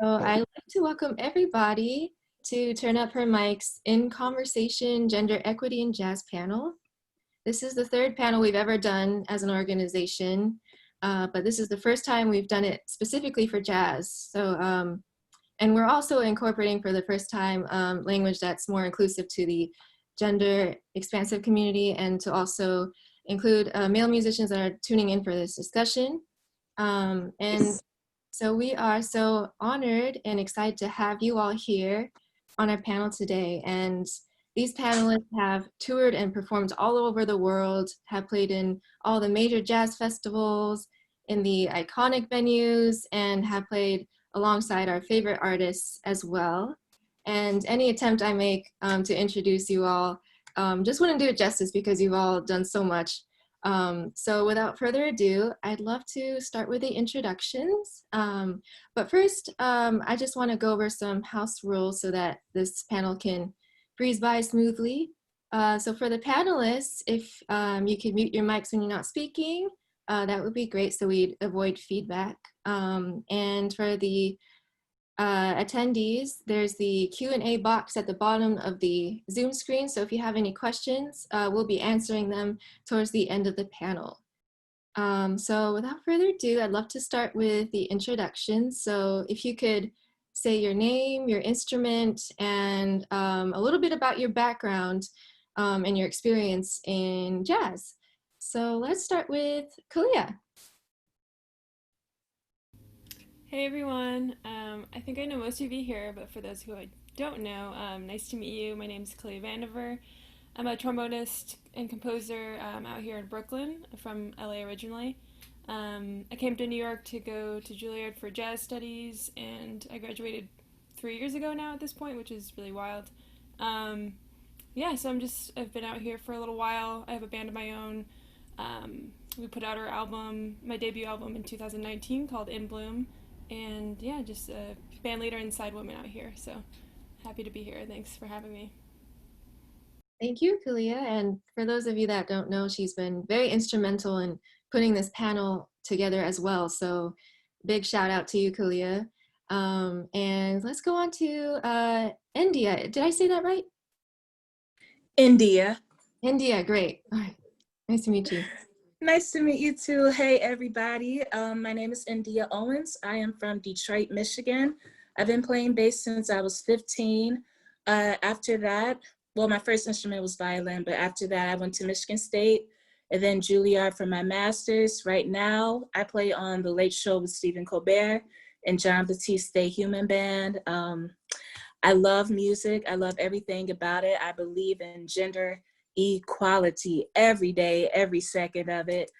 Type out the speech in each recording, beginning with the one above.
So I'd like to welcome everybody to Turn Up Her Mics in Conversation, Gender Equity in Jazz panel. This is the third panel we've ever done as an organization, but this is the first time we've done it specifically for jazz. So, and we're also incorporating for the first time language that's more inclusive to the gender expansive community and to also include male musicians that are tuning in for this discussion. And so we are so honored and excited to have you all here on our panel today. And these panelists have toured and performed all over the world, have played in all the major jazz festivals, in the iconic venues, and have played alongside our favorite artists as well. And any attempt I make to introduce you all just wouldn't do it justice because you've all done so much. So without further ado, I'd love to start with the introductions. But first, I just want to go over some house rules so that this panel can breeze by smoothly. So for the panelists, if you could mute your mics when you're not speaking, that would be great so we'd avoid feedback. And for the attendees, there's the Q&A box at the bottom of the Zoom screen. So if you have any questions, we'll be answering them towards the end of the panel. So without further ado, I'd love to start with the introduction. So if you could say your name, your instrument, and a little bit about your background and your experience in jazz. So let's start with Kalia. Hey everyone, I think I know most of you here, but for those who I don't know, nice to meet you. My name is Kalia Vandever. I'm a trombonist and composer out here in Brooklyn, from LA originally. I came to New York to go to Juilliard for jazz studies, and I graduated 3 years ago now at this point, which is really wild. Yeah, so I've been out here for a little while. I have a band of my own. We put out my debut album in 2019 called In Bloom. And yeah, just a band leader and side woman out here. So happy to be here. Thanks for having me. Thank you, Kalia. And for those of you that don't know, she's been very instrumental in putting this panel together as well. So big shout out to you, Kalia. And let's go on to Endea. Did I say that right? Endea. Endea, great. All right. Nice to meet you. Nice to meet you too. Hey, everybody. My name is Endea Owens. I am from Detroit, Michigan. I've been playing bass since I was 15. After that, well, my first instrument was violin, but after that, I went to Michigan State and then Juilliard for my master's. Right now, I play on The Late Show with Stephen Colbert and John Batiste Human Band. I love music. I love everything about it. I believe in gender equality every day, every second of it.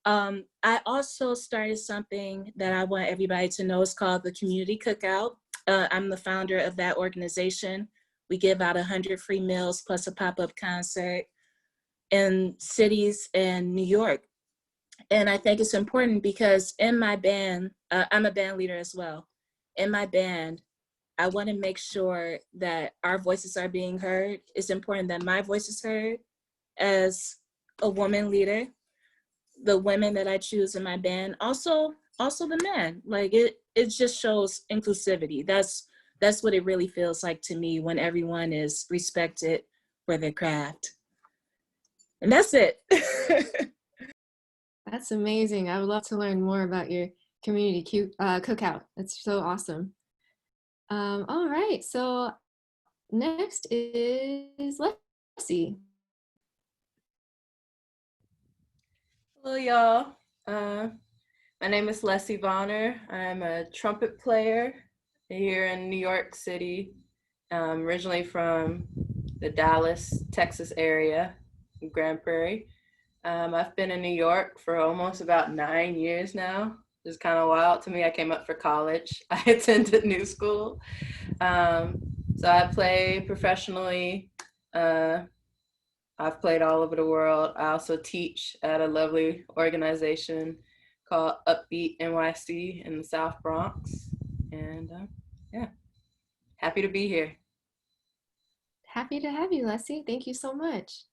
I also started something that I want everybody to know. It's called the Community Cookout. I'm the founder of that organization. We give out 100 free meals plus a pop-up concert in cities in New York. And I think it's important because in my band, I'm a band leader as well. In my band, I want to make sure that our voices are being heard. It's important that my voice is heard as a woman leader, the women that I choose in my band, also the men. Like it just shows inclusivity. That's what it really feels like to me when everyone is respected for their craft. And that's it. That's amazing. I would love to learn more about your community cookout. That's so awesome. All right, so next is Lessie. Hello, y'all. My name is Lessie Vonner. I'm a trumpet player here in New York City, originally from the Dallas, Texas area, Grand Prairie. I've been in New York for almost about 9 years now. It's kind of wild to me. I came up for college. I attended New School. So I play professionally. I've played all over the world. I also teach at a lovely organization called Upbeat NYC in the South Bronx. And yeah, happy to be here. Happy to have you, Lessie. Thank you so much.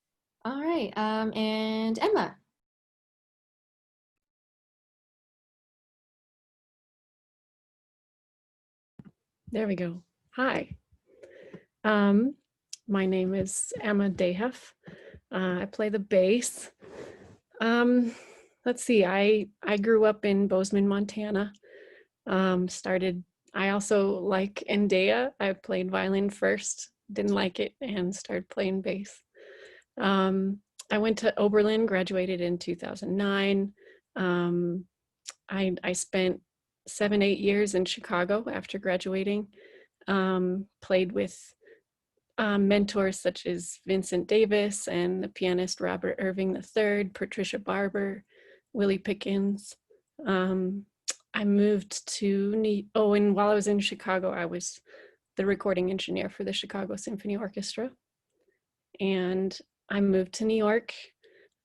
All right, and Emma. There we go. Hi. My name is Emma Dayhuff. I play the bass. Let's see, I grew up in Bozeman, Montana. I also like Endea. I played violin first, didn't like it, and started playing bass. I went to Oberlin, graduated in 2009. I spent 7-8 years in Chicago after graduating. Played with mentors such as Vincent Davis and the pianist Robert Irving III, Patricia Barber, Willie Pickens. I moved to and while I was in Chicago, I was the recording engineer for the Chicago Symphony Orchestra. And I moved to New York,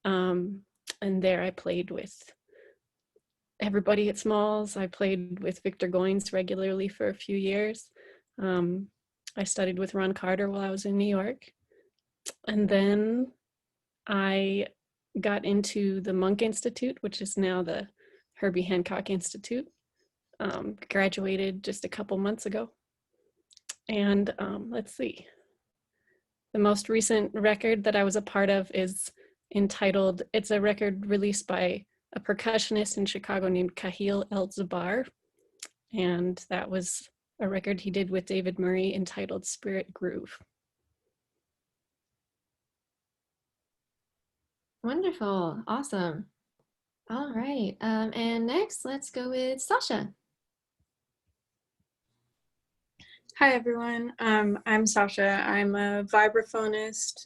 and there I played with everybody at Smalls. I played with Victor Goines regularly for a few years. I studied with Ron Carter while I was in New York. And then I got into the Monk Institute, which is now the Herbie Hancock Institute. Graduated just a couple months ago. And let's see. The most recent record that I was a part of is entitled, it's a record released by a percussionist in Chicago named Kahil El-Zabar. And that was a record he did with David Murray entitled Spirit Groove. Wonderful, awesome. All right, and next, let's go with Sasha. Hi, everyone. I'm Sasha. I'm a vibraphonist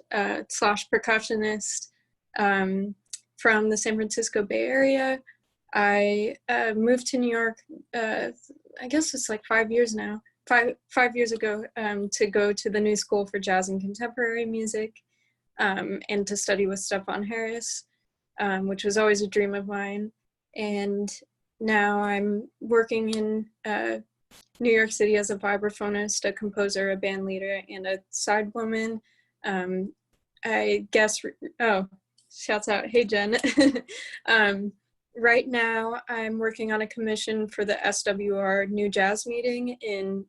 slash percussionist from the San Francisco Bay Area. I moved to New York, I guess it's like 5 years now, five years ago, to go to the New School for Jazz and Contemporary Music and to study with Stephon Harris, which was always a dream of mine. And now I'm working in New York City as a vibraphonist, a composer, a band leader, and a side woman. I guess, shouts out, hey Jen. Right now I'm working on a commission for the SWR New Jazz Meeting in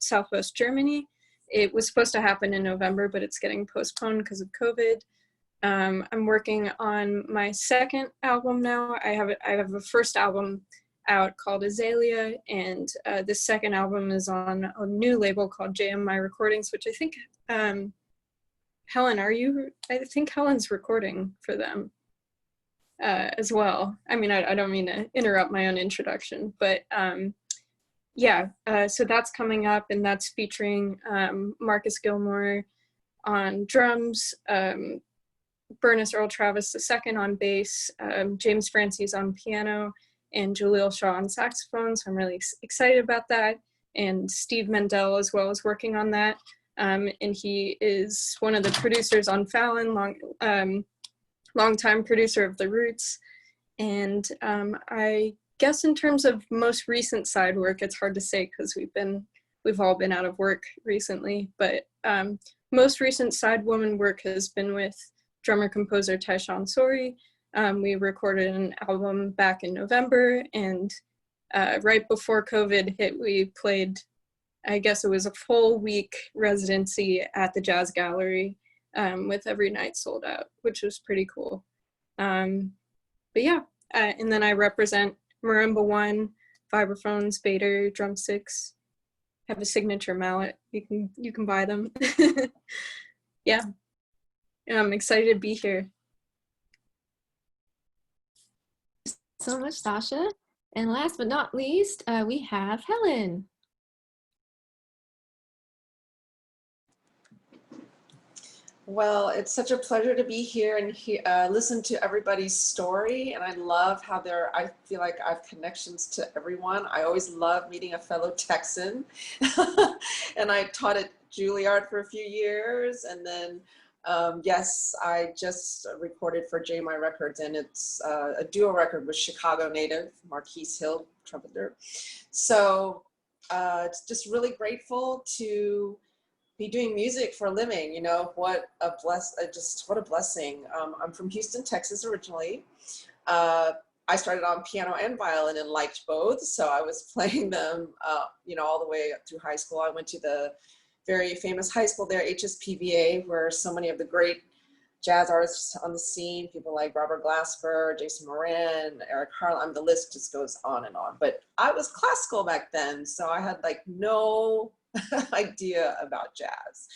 Southwest Germany. It was supposed to happen in November, but it's getting postponed because of COVID. I'm working on my second album now. I have a first album out called Azalea, and the second album is on a new label called JMI Recordings, which I think Helen, I think Helen's recording for them as well. I mean, I don't mean to interrupt my own introduction, but yeah, so that's coming up, and that's featuring Marcus Gilmore on drums, Bernice Earl Travis II on bass, James Francis on piano, and Jaleel Shaw on saxophone, so I'm really excited about that. And Steve Mendel as well is working on that, and he is one of the producers on Fallon, longtime producer of The Roots. And I guess in terms of most recent side work, it's hard to say because we've all been out of work recently, but most recent side woman work has been with drummer-composer Tyshawn Sori. We recorded an album back in November, and right before COVID hit, we played, I guess it was a full week residency at the Jazz Gallery with every night sold out, which was pretty cool. But yeah, and then I represent Marimba One, vibraphones, Bader, drumsticks, have a signature mallet. You can buy them. Yeah, and I'm excited to be here. So much, Sasha. And last but not least, we have Helen. Well, it's such a pleasure to be here and listen to everybody's story. And I love how I feel like I have connections to everyone. I always love meeting a fellow Texan. And I taught at Juilliard for a few years. And then, yes, I just recorded for JMI Records, and it's a duo record with Chicago native Marquise Hill, trumpeter. So it's just really grateful to be doing music for a living. You know, what a blessing. I'm from Houston, Texas originally. I started on piano and violin and liked both. So I was playing them, all the way up through high school. I went to the very famous high school there, HSPVA, where so many of the great jazz artists on the scene, people like Robert Glasper, Jason Moran, Eric Harlan, the list just goes on and on. But I was classical back then, so I had like no idea about jazz.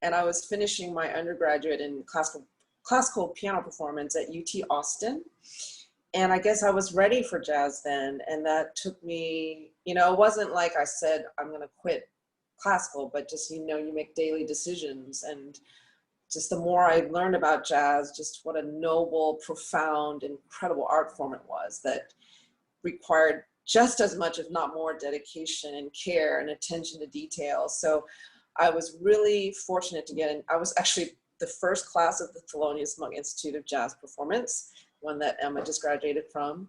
And I was finishing my undergraduate in classical piano performance at UT Austin. And I guess I was ready for jazz then. And that took me, it wasn't like I said, I'm going to quit classical, but just, you make daily decisions. And just the more I learned about jazz, just what a noble, profound, incredible art form it was that required just as much, if not more, dedication and care and attention to detail. So I was really fortunate to get in. I was actually the first class of the Thelonious Monk Institute of Jazz Performance, one that Emma just graduated from.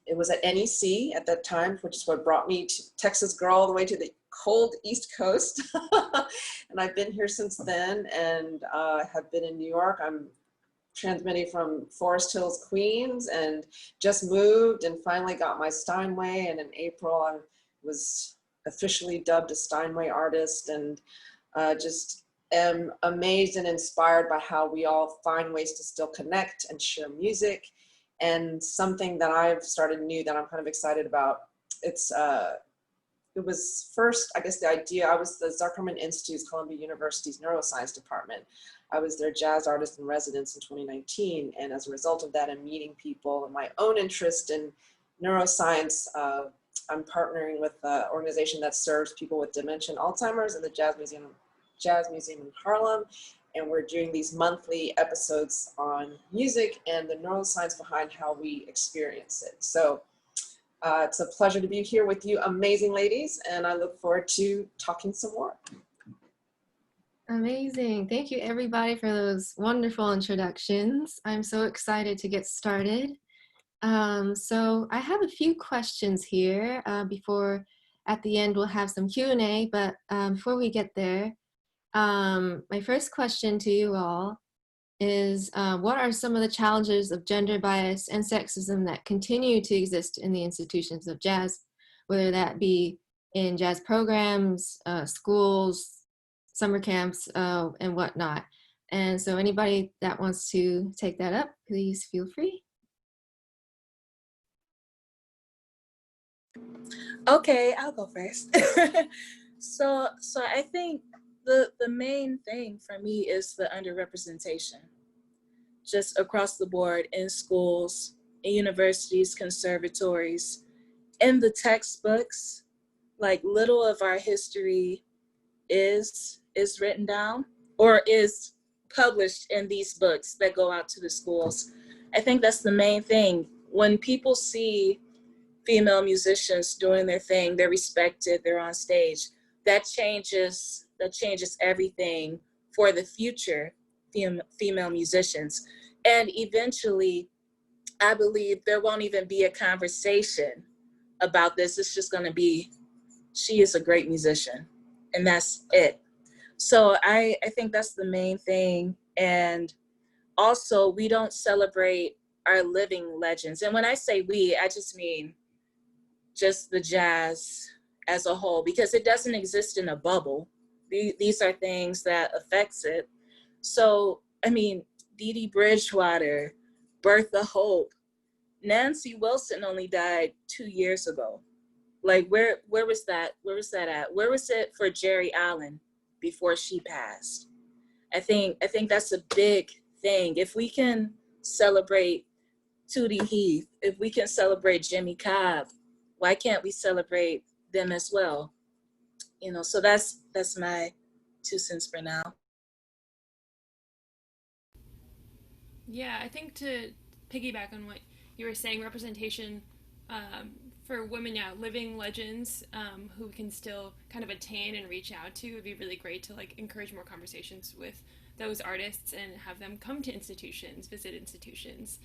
It was at NEC at that time, which is what brought me to Texas girl all the way to the cold East Coast. And I've been here since then, and have been in New York. I'm transmitting from Forest Hills, Queens, and just moved and finally got my Steinway. And in April, I was officially dubbed a Steinway artist, and just am amazed and inspired by how we all find ways to still connect and share music. And something that I've started new that I'm kind of excited about, it was first, I guess the idea, I was the Zuckerman Institute's Columbia University's neuroscience department. I was their jazz artist in residence in 2019. And as a result of that, I'm meeting people and my own interest in neuroscience. I'm partnering with an organization that serves people with dementia and Alzheimer's in the Jazz Museum in Harlem. And we're doing these monthly episodes on music and the neuroscience behind how we experience it. So it's a pleasure to be here with you amazing ladies, and I look forward to talking some more. Amazing. Thank you everybody for those wonderful introductions. I'm so excited to get started. So I have a few questions here before at the end we'll have some Q&A, but before we get there, my first question to you all is what are some of the challenges of gender bias and sexism that continue to exist in the institutions of jazz, whether that be in jazz programs, schools, summer camps, and whatnot. And so anybody that wants to take that up, please feel free. Okay, I'll go first. So I think the main thing for me is the underrepresentation, just across the board in schools, in universities, conservatories, in the textbooks. Like little of our history is written down or is published in these books that go out to the schools. I think that's the main thing. When people see female musicians doing their thing, they're respected, they're on stage, that changes everything for the future female musicians. And eventually, I believe there won't even be a conversation about this. It's just gonna be, she is a great musician, and that's it. So I think that's the main thing. And also, we don't celebrate our living legends. And when I say we, I just mean just the jazz as a whole, because it doesn't exist in a bubble. These are things that affects it. So, I mean, Dee Dee Bridgewater, Bertha Hope, Nancy Wilson only died 2 years ago. Like, where was that? Where was that at? Where was it for Jerry Allen before she passed? I think that's a big thing. If we can celebrate Tootie Heath, if we can celebrate Jimmy Cobb, why can't we celebrate them as well? So that's my 2 cents for now. Yeah, I think to piggyback on what you were saying, representation for women, living legends who can still kind of attain and reach out to would be really great to encourage more conversations with those artists and have them come to institutions, visit institutions.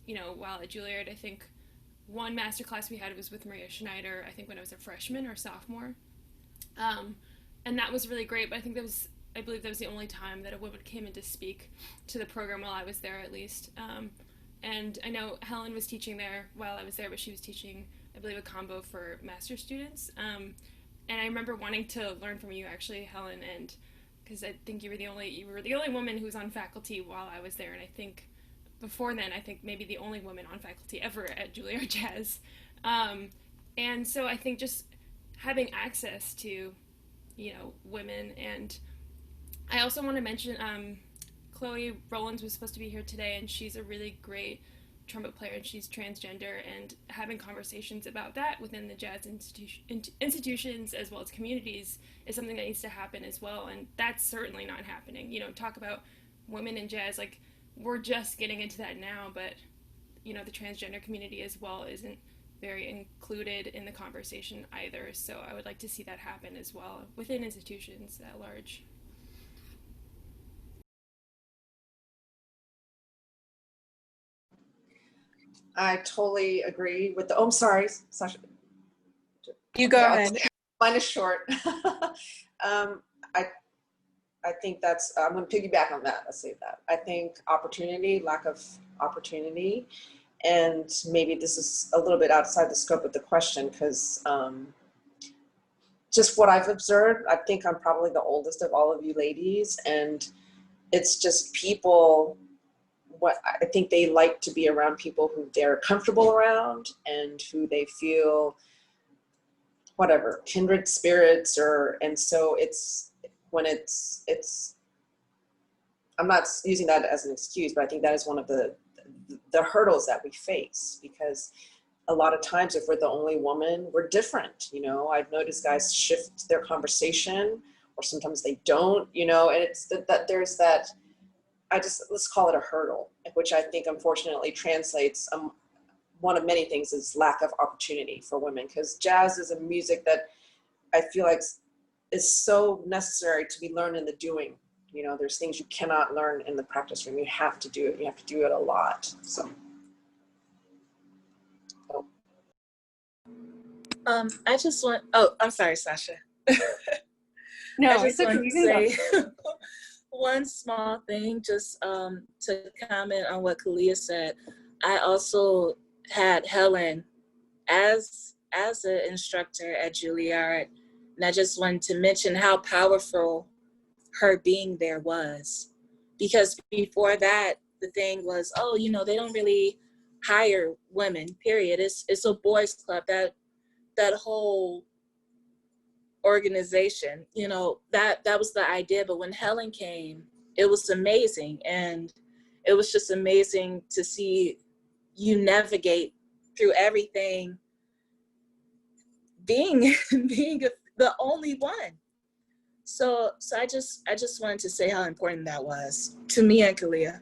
While at Juilliard, I think one masterclass we had was with Maria Schneider, I think when I was a freshman or sophomore. And that was really great, but I believe that was the only time that a woman came in to speak to the program while I was there, at least. And I know Helen was teaching there while I was there, but she was teaching, I believe, a combo for master's students. And I remember wanting to learn from you, actually, Helen, and because I think you were the only woman who was on faculty while I was there, and I think before then, I think maybe the only woman on faculty ever at Juilliard Jazz. And so I think just having access to, women. And I also want to mention Chloe Rollins was supposed to be here today, and she's a really great trumpet player, and she's transgender, and having conversations about that within the jazz institutions as well as communities is something that needs to happen as well, and that's certainly not happening. Talk about women in jazz, like, we're just getting into that now, but the transgender community as well isn't very included in the conversation either, so I would like to see that happen as well within institutions at large. I totally agree with the, oh, I'm sorry, Sasha. You go ahead. Mine is short. I think that's, I'm going to piggyback on that. Let's say that. I think opportunity, lack of opportunity, and maybe this is a little bit outside the scope of the question, because just what I've observed, I think I'm probably the oldest of all of you ladies, and it's just people, what I think they like to be around people who they're comfortable around and who they feel whatever, kindred spirits, and so it's, when it's, I'm not using that as an excuse, but I think that is one of the hurdles that we face, because a lot of times if we're the only woman, we're different. I've noticed guys shift their conversation, or sometimes they don't, and it's that there's that, let's call it a hurdle, which I think unfortunately translates, one of many things is lack of opportunity for women, because jazz is a music that I feel like is so necessary to be learned in the doing. There's things you cannot learn in the practice room. You have to do it. You have to do it a lot. So. I just want, oh, I'm sorry, Sasha. No, I just it's okay. want You to can say go. one small thing, just to comment on what Kalia said. I also had Helen as an instructor at Juilliard, and I just wanted to mention how powerful her being there was, because before that the thing was, oh, they don't really hire women, period. It's a boys club. That whole organization, that was the idea. But when Helen came, it was amazing, and it was just amazing to see you navigate through everything being the only one. So I just wanted to say how important that was to me and Kalia.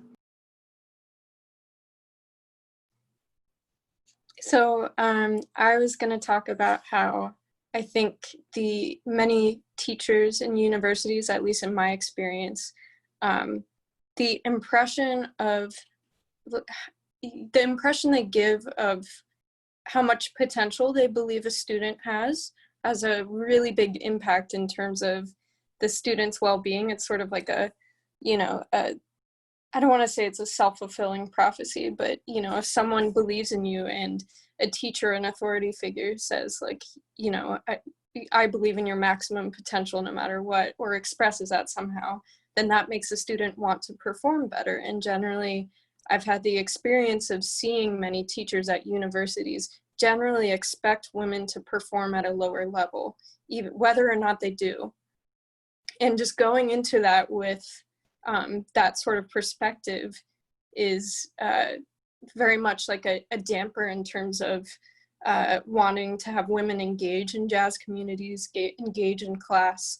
So I was going to talk about how I think the many teachers in universities, at least in my experience, the impression they give of how much potential they believe a student has a really big impact in terms of the student's well-being. It's sort of like I don't want to say it's a self-fulfilling prophecy, but if someone believes in you and a teacher, an authority figure says, like, I believe in your maximum potential no matter what, or expresses that somehow, then that makes a student want to perform better. And generally, I've had the experience of seeing many teachers at universities generally expect women to perform at a lower level, even whether or not they do. And just going into that with that sort of perspective is very much like a damper in terms of wanting to have women engage in jazz communities, engage in class,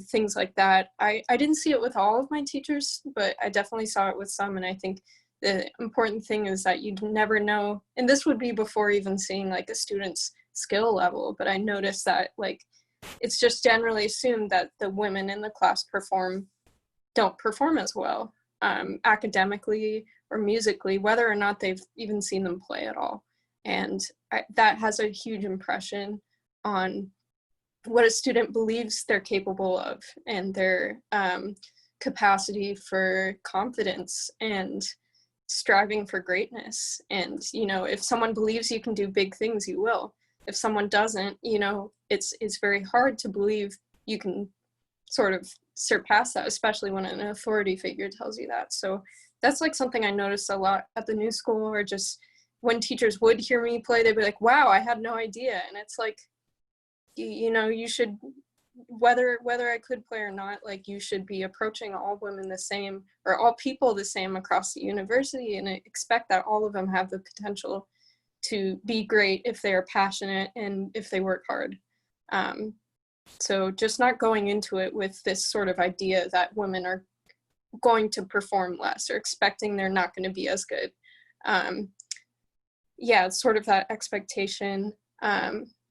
things like that. I didn't see it with all of my teachers, but I definitely saw it with some. And I think the important thing is that you'd never know, and this would be before even seeing like a student's skill level, but I noticed that like it's just generally assumed that the women in the class don't perform as well academically or musically, whether or not they've even seen them play at all. And that has a huge impression on what a student believes they're capable of and their capacity for confidence and striving for greatness. And, you know, if someone believes you can do big things, you will. If someone doesn't, you know, it's very hard to believe you can sort of surpass that, especially when an authority figure tells you that. So that's like something I noticed a lot at the new school, or just when teachers would hear me play, they'd be like, wow, I had no idea. And it's like, you know, you should, whether I could play or not, like, you should be approaching all women the same, or all people the same across the university, and expect that all of them have the potential to be great if they are passionate and if they work hard. So just not going into it with this sort of idea that women are going to perform less, or expecting they're not going to be as good. Yeah, it's sort of that expectation.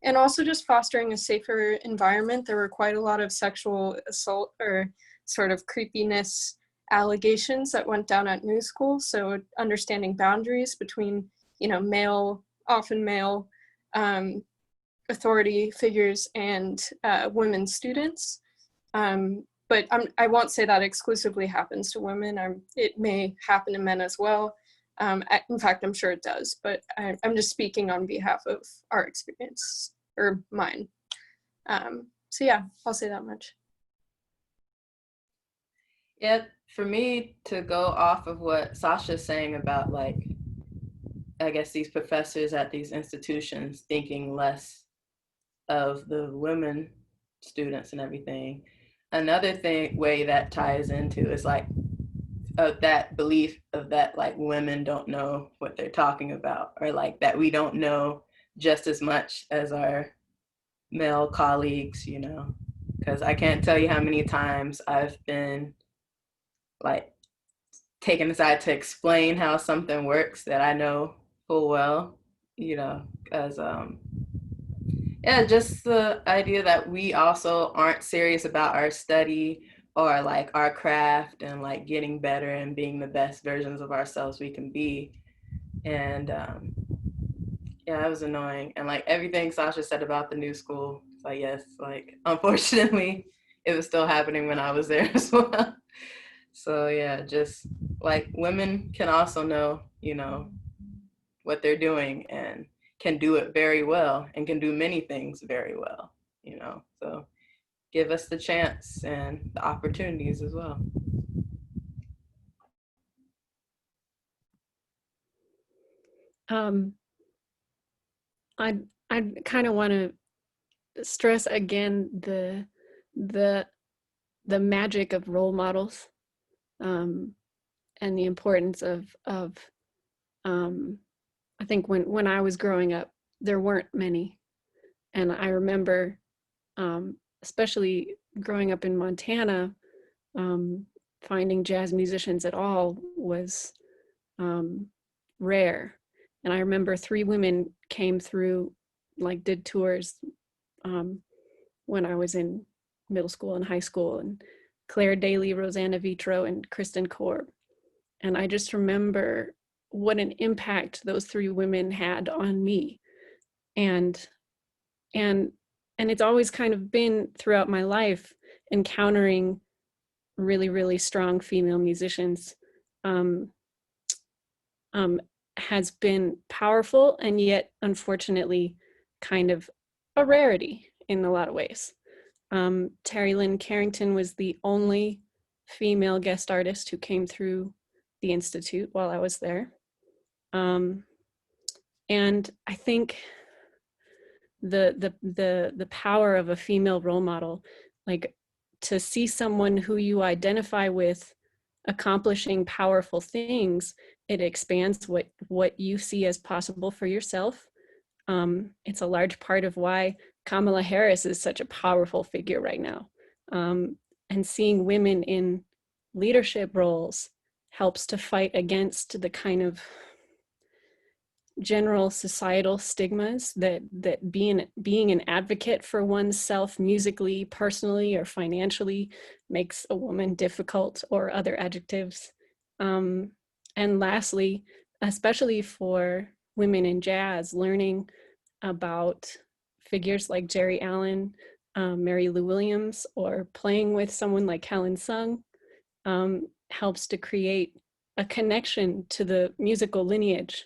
And also just fostering a safer environment. There were quite a lot of sexual assault or sort of creepiness allegations that went down at New School. So understanding boundaries between, you know, often male authority figures and women students. But I won't say that exclusively happens to women. It may happen to men as well. In fact, I'm sure it does, but I'm just speaking on behalf of our experience, or mine. So yeah, I'll say that much. Yeah, for me to go off of what Sasha's saying about, like, I guess these professors at these institutions thinking less of the women students and everything. Another way that ties into is like that belief of that, like, women don't know what they're talking about, or like that we don't know just as much as our male colleagues, you know, because I can't tell you how many times I've been like taken aside to explain how something works that I know full well, you know, because yeah, just the idea that we also aren't serious about our study or like our craft and like getting better and being the best versions of ourselves we can be. And yeah, that was annoying. And like everything Sasha said about the new school, like, yes, like unfortunately it was still happening when I was there as well. So yeah, just like women can also know, you know, what they're doing and can do it very well and can do many things very well, you know. So give us the chance and the opportunities as well. I kind of want to stress again the magic of role models, and the importance of I think when I was growing up, there weren't many, and I remember, especially growing up in Montana, finding jazz musicians at all was rare. And I remember 3 women came through, like did tours when I was in middle school and high school, and Claire Daly, Rosanna Vitro, and Kristen Korb. And I just remember what an impact those 3 women had on me. And it's always kind of been throughout my life encountering really, really strong female musicians has been powerful, and yet unfortunately kind of a rarity in a lot of ways. Terry Lynn Carrington was the only female guest artist who came through the Institute while I was there. And I think the power of a female role model, like to see someone who you identify with accomplishing powerful things, it expands what you see as possible for yourself. It's a large part of why Kamala Harris is such a powerful figure right now. And seeing women in leadership roles helps to fight against the kind of general societal stigmas that being an advocate for oneself musically, personally, or financially makes a woman difficult, or other adjectives. And lastly, especially for women in jazz, learning about figures like Jerry Allen, Mary Lou Williams, or playing with someone like Helen Sung helps to create a connection to the musical lineage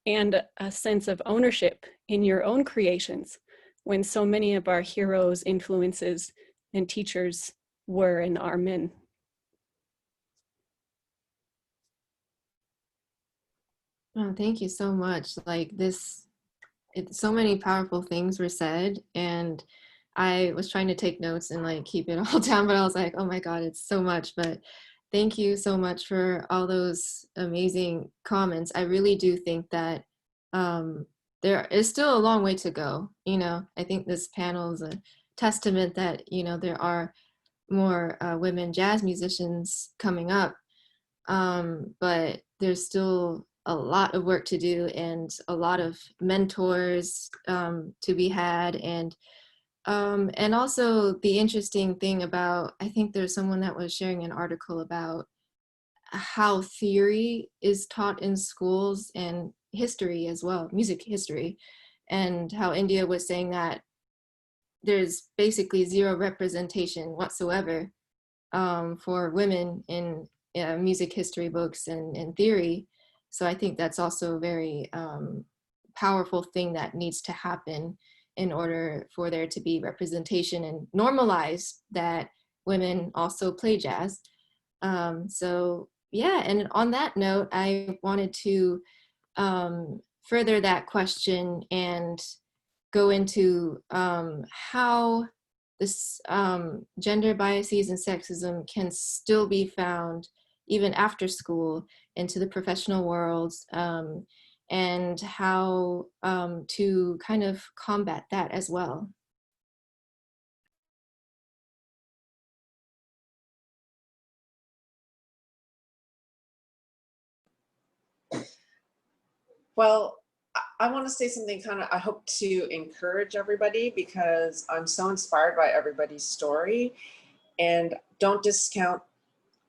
and a sense of ownership in your own creations when so many of our heroes, influences, and teachers were and are men. Oh, thank you so much. Like this, so many powerful things were said, and I was trying to take notes and like keep it all down, but I was like, oh my God, it's so much. But thank you so much for all those amazing comments. I really do think that there is still a long way to go. You know, I think this panel is a testament that, you know, there are more women jazz musicians coming up, but there's still a lot of work to do and a lot of mentors to be had. And also the interesting thing about, I think there's someone that was sharing an article about how theory is taught in schools and history as well, music history, and how Endea was saying that there's basically zero representation whatsoever for women in music history books and theory. So I think that's also a very powerful thing that needs to happen in order for there to be representation and normalize that women also play jazz. So yeah, and on that note, I wanted to further that question and go into how this gender biases and sexism can still be found even after school into the professional world, and how to kind of combat that as well. Well, I want to say something kind of, I hope to encourage everybody because I'm so inspired by everybody's story. And don't discount,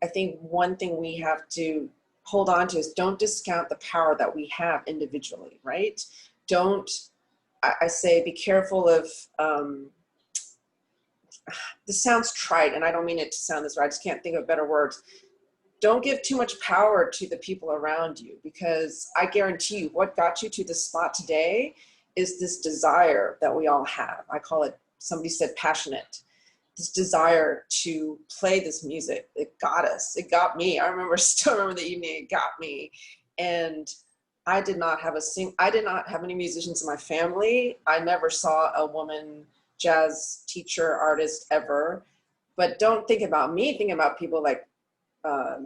I think one thing we have to hold on to is don't discount the power that we have individually, right? Don't, I say be careful of, this sounds trite and I don't mean it to sound this way, I just can't think of better words. Don't give too much power to the people around you, because I guarantee you what got you to this spot today is this desire that we all have. I call it, somebody said passionate, this desire to play this music. It got us, it got me. Still remember the evening it got me. And I did not have any musicians in my family. I never saw a woman jazz teacher, artist ever. But don't think about me, think about people like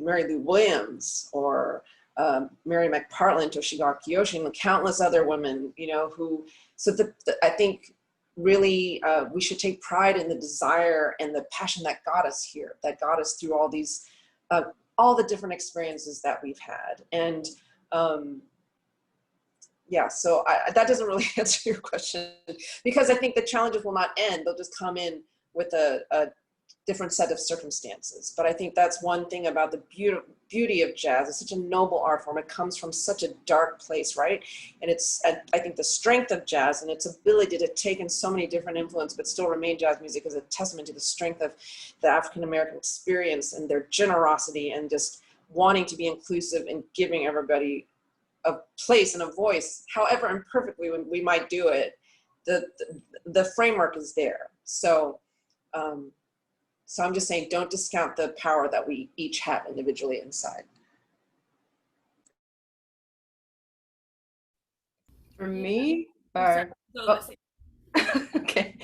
Mary Lou Williams or Mary McPartland, Toshigaki Yoshi, and countless other women, you know, who, I think really we should take pride in the desire and the passion that got us here, that got us through all these, all the different experiences that we've had. And yeah, so that doesn't really answer your question, because I think the challenges will not end. They'll just come in with a different set of circumstances. But I think that's one thing about the beauty of jazz. It's such a noble art form. It comes from such a dark place, right? And it's, I think the strength of jazz and its ability to take in so many different influences but still remain jazz music is a testament to the strength of the African-American experience and their generosity and just wanting to be inclusive and giving everybody a place and a voice, however imperfectly we might do it. The framework is there. So I'm just saying, don't discount the power that we each have individually inside. For me, okay.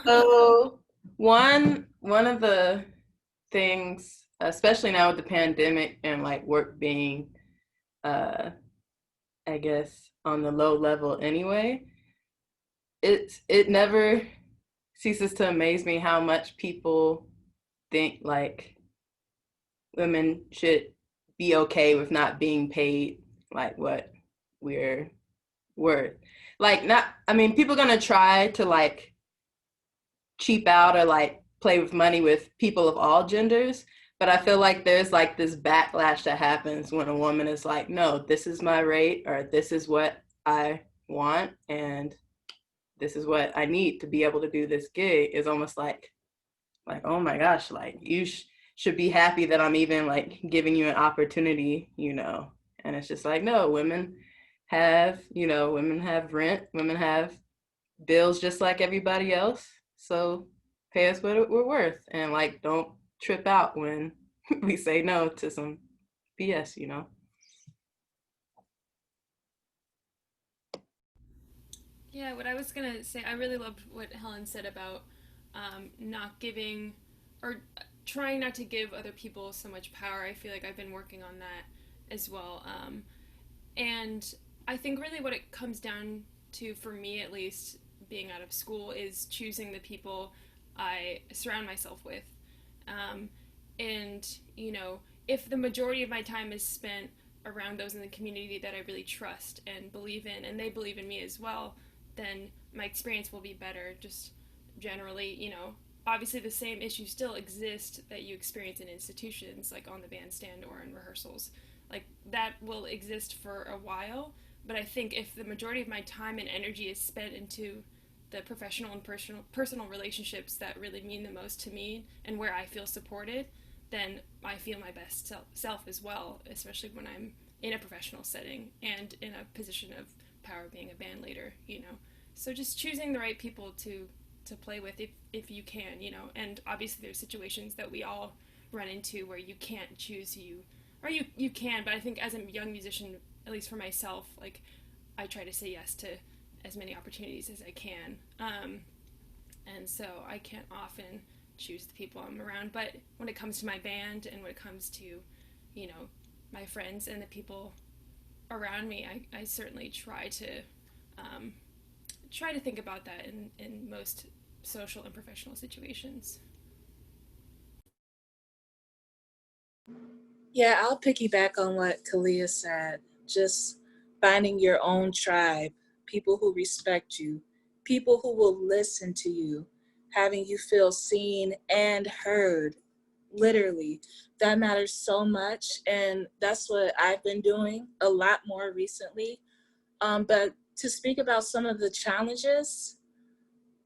So So one of the things, especially now with the pandemic and like work being, I guess on the low level anyway, it never ceases to amaze me how much people think like women should be okay with not being paid like what we're worth. Like, not, I mean, people are gonna try to like cheap out or like play with money with people of all genders, but I feel like there's like this backlash that happens when a woman is like, no, this is my rate, or this is what I want, and this is what I need to be able to do this gig. Is almost like, oh my gosh, like you should be happy that I'm even like giving you an opportunity, you know. And it's just like, no, women have, you know, women have rent, women have bills just like everybody else. So pay us what we're worth, and like don't trip out when we say no to some BS, you know. Yeah, what I was gonna say, I really loved what Helen said about not giving or trying not to give other people so much power. I feel like I've been working on that as well. And I think really what it comes down to, for me at least, being out of school, is choosing the people I surround myself with. And, you know, if the majority of my time is spent around those in the community that I really trust and believe in, and they believe in me as well, then my experience will be better. Just generally, you know, obviously the same issues still exist that you experience in institutions, like on the bandstand or in rehearsals. Like that will exist for a while, but I think if the majority of my time and energy is spent into the professional and personal relationships that really mean the most to me and where I feel supported, then I feel my best self as well, especially when I'm in a professional setting and in a position of power, being a band leader, you know. So just choosing the right people to play with, if you can, you know. And obviously there's situations that we all run into where you can't choose or you can, but I think as a young musician, at least for myself, like I try to say yes to as many opportunities as I can. And so I can't often choose the people I'm around, but when it comes to my band and when it comes to, you know, my friends and the people around me, I certainly try to think about that in most social and professional situations. Yeah, I'll piggyback on what Kalia said. Just finding your own tribe, people who respect you, people who will listen to you, having you feel seen and heard, literally. That matters so much. And that's what I've been doing a lot more recently. But to speak about some of the challenges,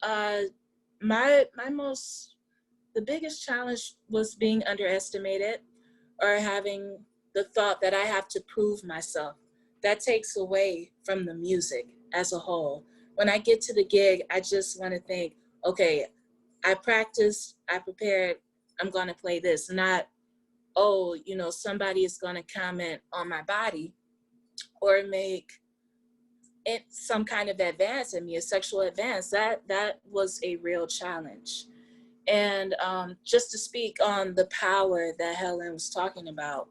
my the biggest challenge was being underestimated, or having the thought that I have to prove myself. That takes away from the music as a whole. When I get to the gig, I just want to think, okay, I practiced, I prepared, I'm going to play this. Not, oh, you know, somebody is going to comment on my body or make it some kind of advance in me, a sexual advance. That was a real challenge. And just to speak on the power that Helen was talking about,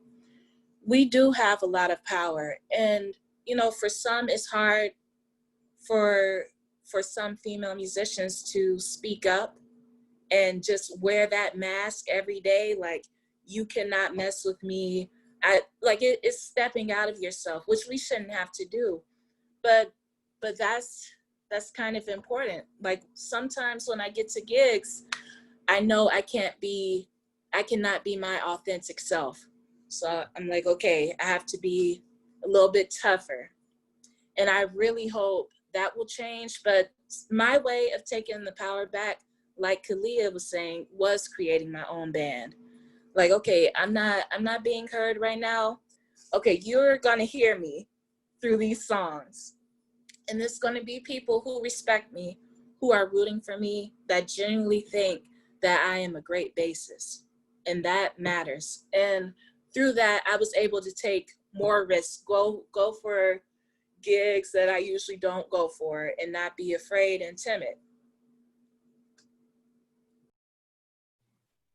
we do have a lot of power. And, you know, for some, it's hard for some female musicians to speak up and just wear that mask every day. Like, you cannot mess with me. It's stepping out of yourself, which we shouldn't have to do. But that's kind of important. Like, sometimes when I get to gigs, I know I cannot be my authentic self. So I'm like, okay, I have to be a little bit tougher. And I really hope that will change. But my way of taking the power back, like Kalia was saying, was creating my own band. Like, okay, I'm not being heard right now. Okay, you're gonna hear me through these songs. And there's gonna be people who respect me, who are rooting for me, that genuinely think that I am a great bassist. And that matters. And through that, I was able to take more risks, go for gigs that I usually don't go for, and not be afraid and timid.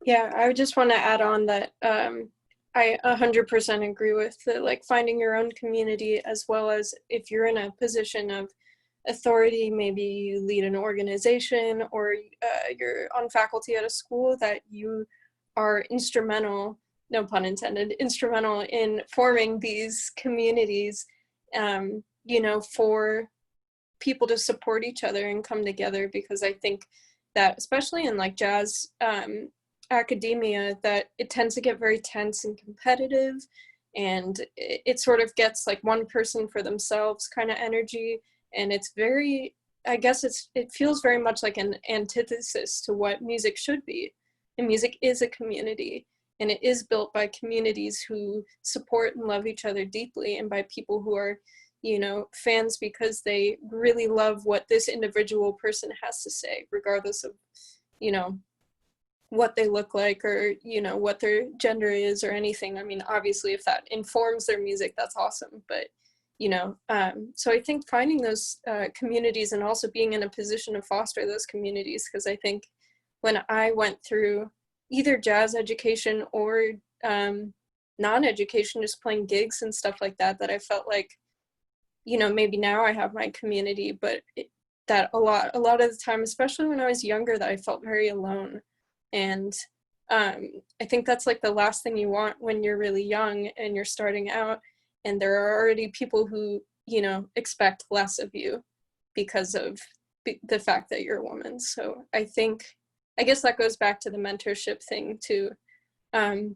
Yeah, I just want to add on that I 100% agree with the, like, finding your own community, as well as if you're in a position of authority, maybe you lead an organization or you're on faculty at a school, that you are instrumental, no pun intended, instrumental in forming these communities, you know, for people to support each other and come together. Because I think that, especially in like jazz academia, that it tends to get very tense and competitive, and it sort of gets like one person for themselves kind of energy. And it's very, I guess it feels very much like an antithesis to what music should be. And music is a community. And it is built by communities who support and love each other deeply, and by people who are, you know, fans because they really love what this individual person has to say, regardless of, you know, what they look like or, you know, what their gender is or anything. I mean, obviously, if that informs their music, that's awesome. But, you know, so I think finding those communities and also being in a position to foster those communities, because I think when I went through either jazz education or non-education, just playing gigs and stuff like that, that I felt like, you know, maybe now I have my community, but that a lot of the time, especially when I was younger, that I felt very alone. And I think that's like the last thing you want when you're really young and you're starting out, and there are already people who, you know, expect less of you because of the fact that you're a woman. So I guess that goes back to the mentorship thing too. And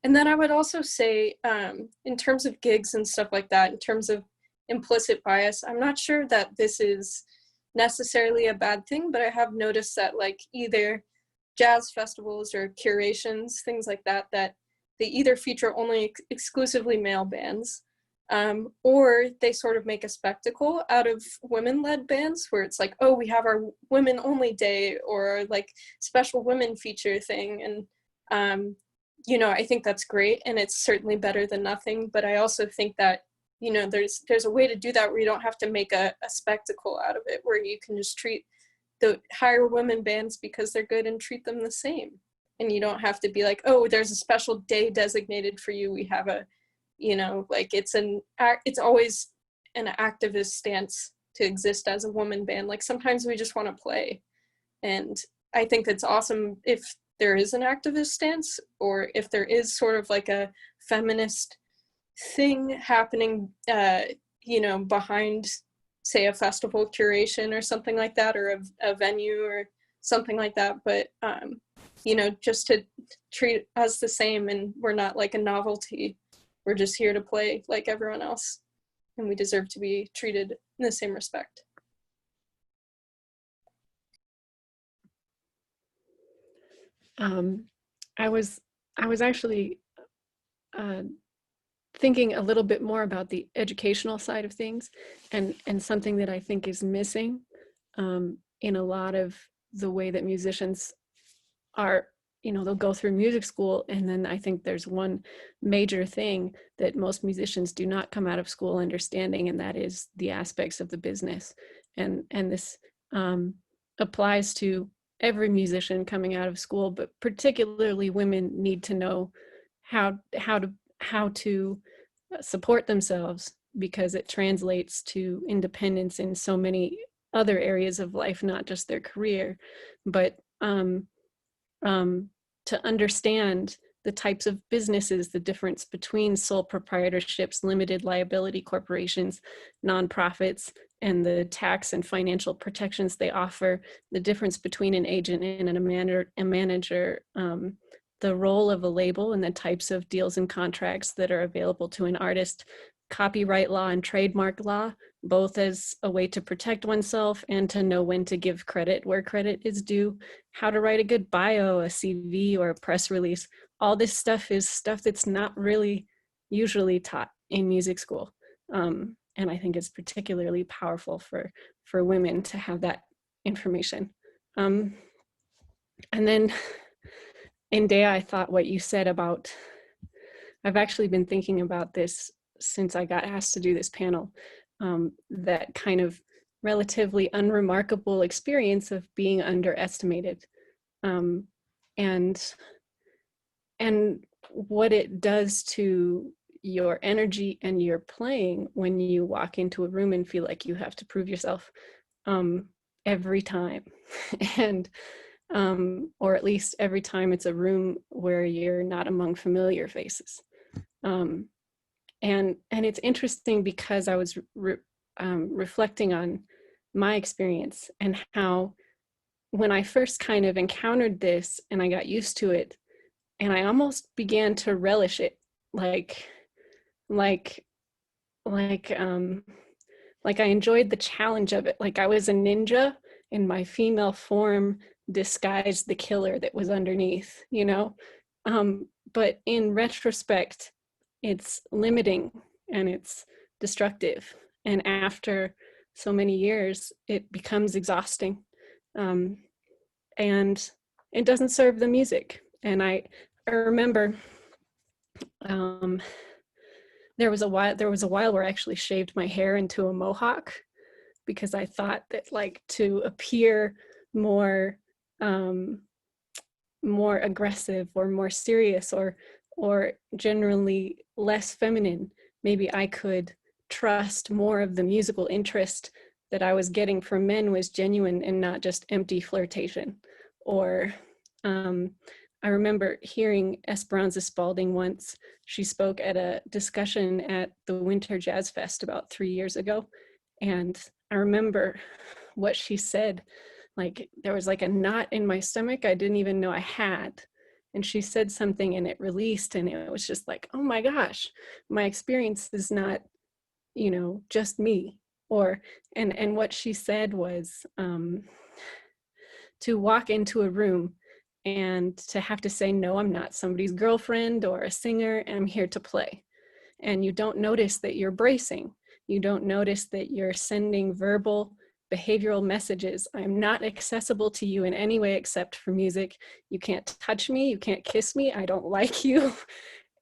then I would also say, in terms of gigs and stuff like that, in terms of implicit bias, I'm not sure that this is necessarily a bad thing, but I have noticed that like either jazz festivals or curations, things like that, that they either feature only exclusively male bands, or they sort of make a spectacle out of women-led bands where it's like, oh, we have our women-only day or like special women feature thing. And, you know, I think that's great, and it's certainly better than nothing. But I also think that, you know, there's a way to do that where you don't have to make a spectacle out of it, where you can just hire women bands because they're good and treat them the same. And you don't have to be like, oh, there's a special day designated for you. We have a, you know, like it's always an activist stance to exist as a woman band. Like sometimes we just want to play. And I think it's awesome if there is an activist stance, or if there is sort of like a feminist thing happening, you know, behind, say, a festival curation or something like that, or a venue or something like that. But, you know, just to treat us the same, and we're not like a novelty. We're just here to play like everyone else, and we deserve to be treated in the same respect. I was actually thinking a little bit more about the educational side of things, and something that I think is missing in a lot of the way that musicians are, you know, they'll go through music school, and then I think there's one major thing that most musicians do not come out of school understanding, and that is the aspects of the business. And this applies to every musician coming out of school, but particularly women need to know how to support themselves, because it translates to independence in so many other areas of life, not just their career. But to understand the types of businesses, the difference between sole proprietorships, limited liability corporations, nonprofits, and the tax and financial protections they offer, the difference between an agent and a manager, the role of a label and the types of deals and contracts that are available to an artist, copyright law and trademark law, both as a way to protect oneself and to know when to give credit where credit is due, how to write a good bio, a CV, or a press release. All this stuff is stuff that's not really usually taught in music school. And I think it's particularly powerful for women to have that information. And then, Endea, I thought what you said about, I've actually been thinking about this since I got asked to do this panel, that kind of relatively unremarkable experience of being underestimated, and what it does to your energy and your playing when you walk into a room and feel like you have to prove yourself every time. And or at least every time it's a room where you're not among familiar faces. And it's interesting because I was reflecting on my experience and how when I first kind of encountered this and I got used to it, and I almost began to relish it, like I enjoyed the challenge of it. Like I was a ninja and my female form disguised the killer that was underneath, you know? but in retrospect, it's limiting and it's destructive. And after so many years, it becomes exhausting. And it doesn't serve the music. And I remember there was a while where I actually shaved my hair into a mohawk, because I thought that, like, to appear more more aggressive or more serious or generally less feminine, maybe I could trust more of the musical interest that I was getting from men was genuine and not just empty flirtation. Or I remember hearing Esperanza Spalding once. She spoke at a discussion at the Winter Jazz Fest about 3 years ago. And I remember what she said. Like, there was like a knot in my stomach I didn't even know I had. And she said something and it released, and it was just like, oh my gosh, my experience is not, you know, just me. Or, and what she said was to walk into a room and to have to say, no, I'm not somebody's girlfriend or a singer, and I'm here to play. And you don't notice that you're bracing. You don't notice that you're sending verbal, behavioral messages. I'm not accessible to you in any way except for music. You can't touch me. You can't kiss me. I don't like you.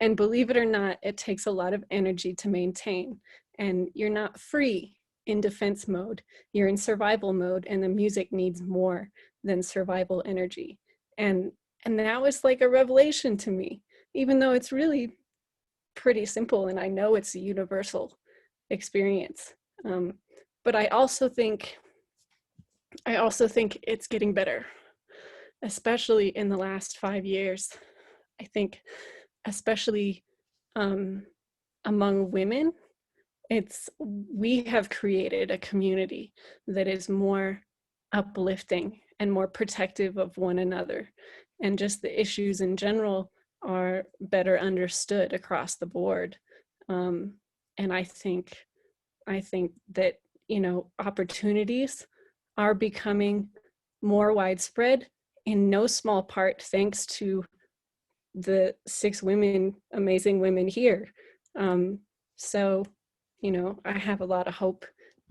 And believe it or not, it takes a lot of energy to maintain. And you're not free in defense mode. You're in survival mode, and the music needs more than survival energy. And that was like a revelation to me, even though it's really pretty simple and I know it's a universal experience. But I also think it's getting better, especially in the last 5 years. I think especially among women, we have created a community that is more uplifting and more protective of one another, and just the issues in general are better understood across the board. And I think that, you know, opportunities are becoming more widespread, in no small part thanks to the 6 amazing women here. So, you know, I have a lot of hope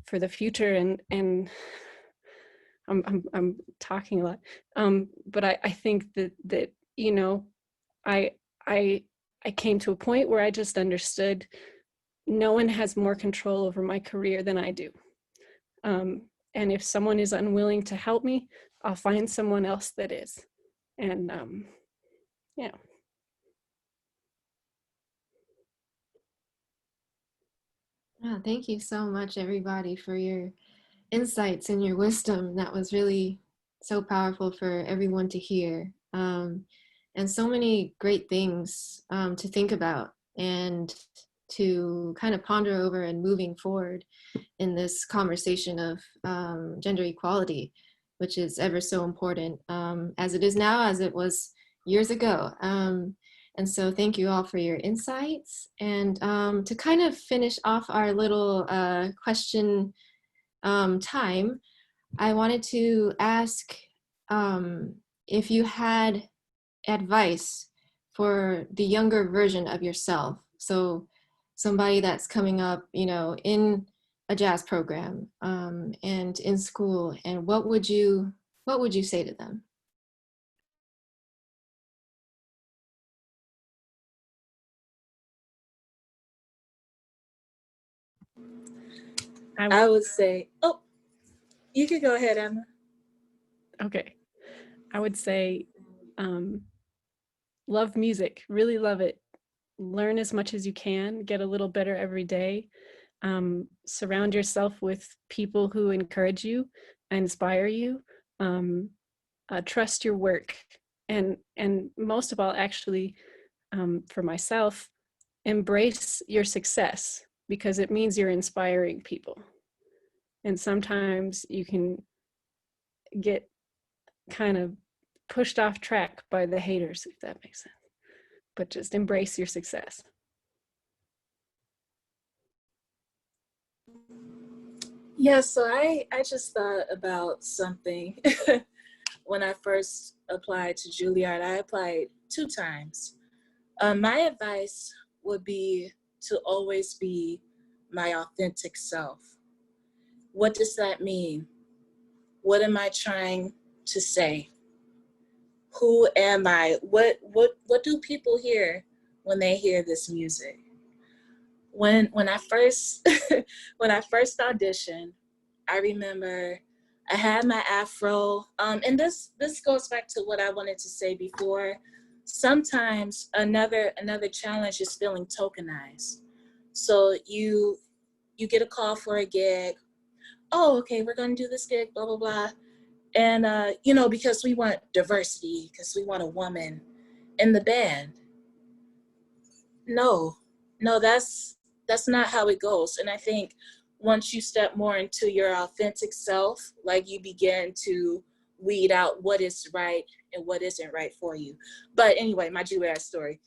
for the future, and I'm talking a lot, but I think that you know, I came to a point where I just understood no one has more control over my career than I do. And if someone is unwilling to help me, I'll find someone else that is. And yeah. Oh, thank you so much, everybody, for your insights and your wisdom. That was really so powerful for everyone to hear. And so many great things to think about and to kind of ponder over and moving forward in this conversation of gender equality, which is ever so important, as it is now, as it was years ago. And so thank you all for your insights. And to kind of finish off our little question time, I wanted to ask if you had advice for the younger version of yourself. So somebody that's coming up, you know, in a jazz program and in school, and what would you say to them? I would say, oh, you could go ahead, Emma. Okay. I would say, love music, really love it. Learn as much as you can, get a little better every day. Surround yourself with people who encourage you, inspire you. Trust your work. And most of all, actually, for myself, embrace your success, because it means you're inspiring people. And sometimes you can get kind of pushed off track by the haters, if that makes sense. But just embrace your success. Yeah, so I just thought about something. When I first applied to Juilliard, I applied 2 times. My advice would be to always be my authentic self. What does that mean? What am I trying to say? Who am I? What do people hear when they hear this music? When I first when I first auditioned, I remember I had my afro, and this goes back to what I wanted to say before. Sometimes another challenge is feeling tokenized. So you get a call for a gig. Oh, okay, we're gonna do this gig, blah blah blah, and because we want diversity, because we want a woman in the band. No, that's not how it goes. And I think once you step more into your authentic self, like you begin to weed out what is right and what isn't right for you. But anyway, my Juilliard story.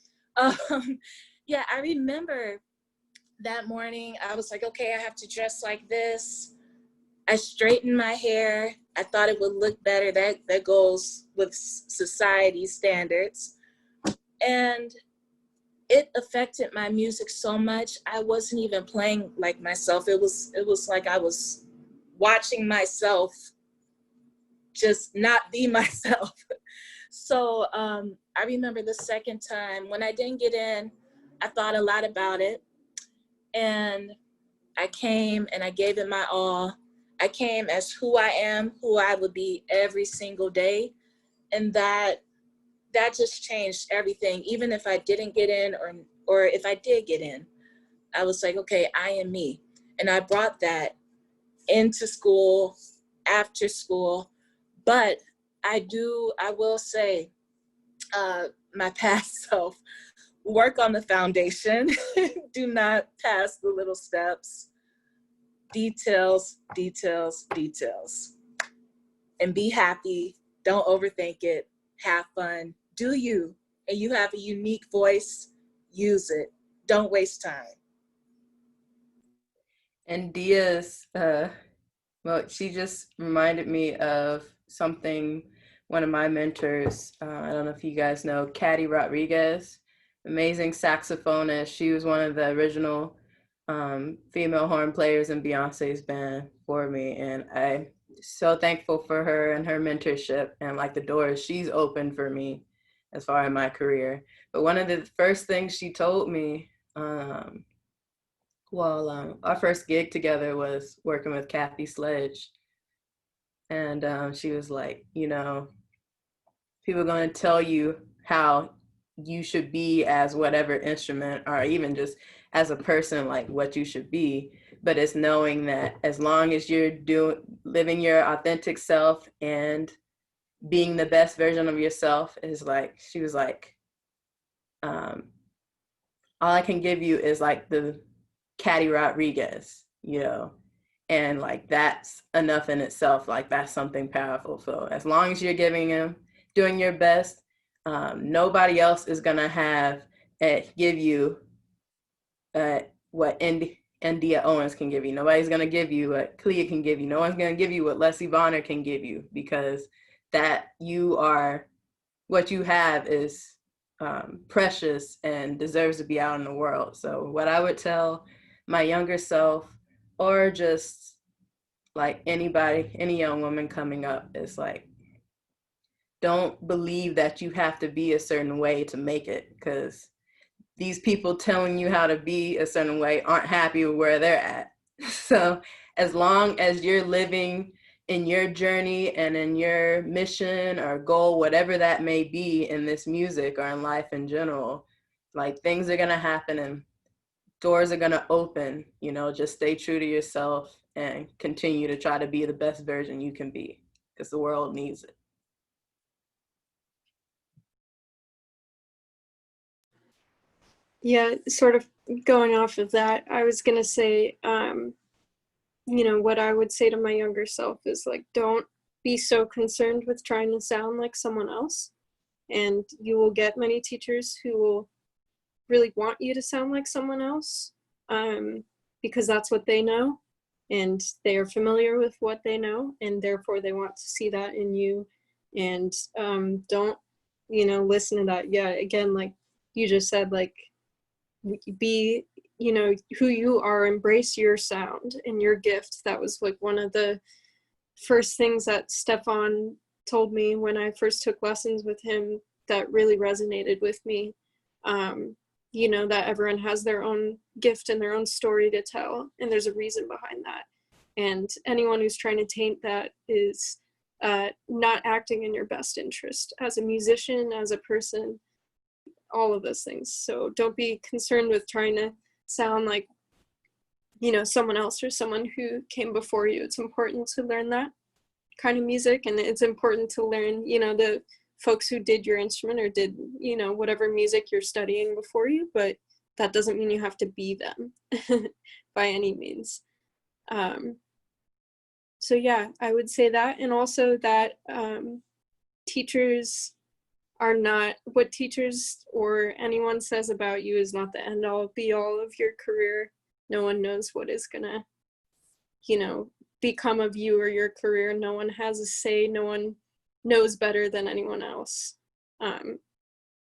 Yeah, I remember that morning I was like, okay, I have to dress like this. I straightened my hair. I thought it would look better. That goes with society standards. And it affected my music so much. I wasn't even playing like myself. It was like I was watching myself just not be myself. So I remember the second time when I didn't get in, I thought a lot about it. And I came and I gave it my all. I came as who I am, who I would be every single day. And that just changed everything. Even if I didn't get in or if I did get in, I was like, okay, I am me. And I brought that into school, after school. But I will say, my past self, work on the foundation. Do not pass the little steps. Details, details, details. And be happy. Don't overthink it. Have fun. Do you. And you have a unique voice. Use it. Don't waste time. And Dia's, well, she just reminded me of something one of my mentors, I don't know if you guys know, Caddy Rodriguez, amazing saxophonist. She was one of the original female horn players in Beyonce's band for me. And I'm so thankful for her and her mentorship and like the doors she's opened for me as far as my career. But one of the first things she told me, our first gig together was working with Kathy Sledge. And she was like, people are going to tell you how you should be as whatever instrument, or even just as a person, like what you should be. But it's knowing that as long as you're living your authentic self and being the best version of yourself, is like, she was like, all I can give you is like the Caddy Rodriguez, and like that's enough in itself. Like that's something powerful. So as long as you're doing your best, nobody else is gonna give you what Endea Owens can give you. Nobody's gonna give you what Kalia can give you. No one's gonna give you what Lessie Vonner can give you, because that what you have is precious and deserves to be out in the world. So what I would tell my younger self, or just like any young woman coming up, is like, don't believe that you have to be a certain way to make it, because these people telling you how to be a certain way aren't happy with where they're at. So as long as you're living in your journey and in your mission or goal, whatever that may be in this music or in life in general, like things are going to happen and doors are going to open. Just stay true to yourself and continue to try to be the best version you can be, because the world needs it. Yeah, sort of going off of that, I was going to say, what I would say to my younger self is like, don't be so concerned with trying to sound like someone else. And you will get many teachers who will really want you to sound like someone else, because that's what they know. And they are familiar with what they know. And therefore they want to see that in you. And don't, listen to that. Yeah, again, like, you just said, like, be, you know, who you are, embrace your sound and your gift. That was like one of the first things that Stefan told me when I first took lessons with him that really resonated with me. You know, that everyone has their own gift and their own story to tell, and there's a reason behind that. And anyone who's trying to taint that is not acting in your best interest as a musician, as a person, all of those things. So don't be concerned with trying to sound like, you know, someone else or someone who came before you. It's important to learn that kind of music, and it's important to learn, you know, the folks who did your instrument or did, you know, whatever music you're studying before you, but that doesn't mean you have to be them by any means. So yeah, I would say that. And also that teachers are not, what teachers or anyone says about you is not the end all be all of your career. No one knows what is gonna, you know, become of you or your career. No one has a say. No one knows better than anyone else.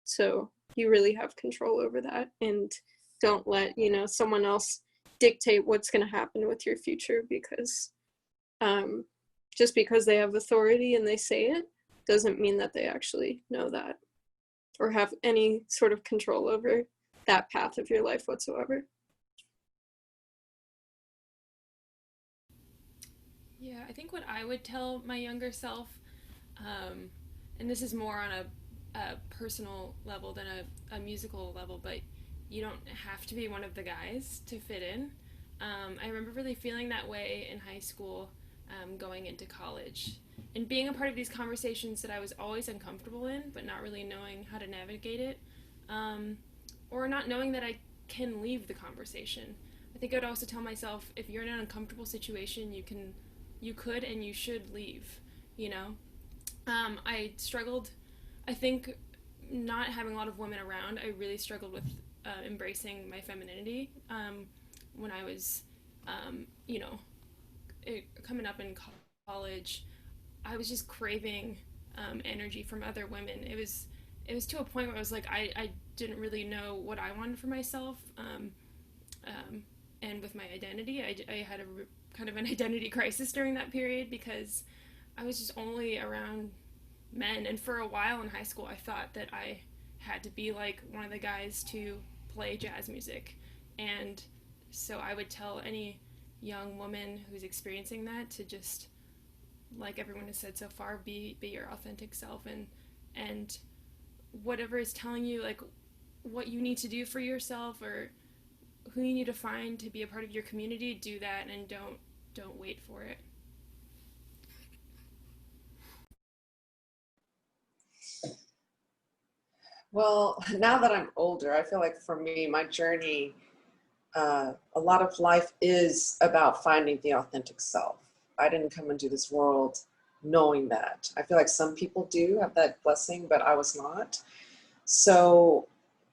So you really have control over that, and don't let, you know, someone else dictate what's going to happen with your future, because just because they have authority and they say it doesn't mean that they actually know that or have any sort of control over that path of your life whatsoever. Yeah, I think what I would tell my younger self, and this is more on a personal level than a musical level, but you don't have to be one of the guys to fit in. I remember really feeling that way in high school, going into college, and being a part of these conversations that I was always uncomfortable in, but not really knowing how to navigate it, or not knowing that I can leave the conversation. I think I would also tell myself, if you're in an uncomfortable situation, you could and you should leave, you know? I struggled, I think, not having a lot of women around. I really struggled with embracing my femininity when I was, you know, coming up in college. I was just craving energy from other women. It was to a point where I was like, I didn't really know what I wanted for myself, and with my identity. I had a kind of an identity crisis during that period, because I was just only around men, and for a while in high school I thought that I had to be like one of the guys to play jazz music. And so I would tell any young woman who's experiencing that to just, like everyone has said so far, be your authentic self, and whatever is telling you like what you need to do for yourself or who you need to find to be a part of your community, do that, and don't wait for it. Well, now that I'm older, I feel like for me, my journey, a lot of life is about finding the authentic self. I didn't come into this world knowing that. I feel like some people do have that blessing, but I was not. So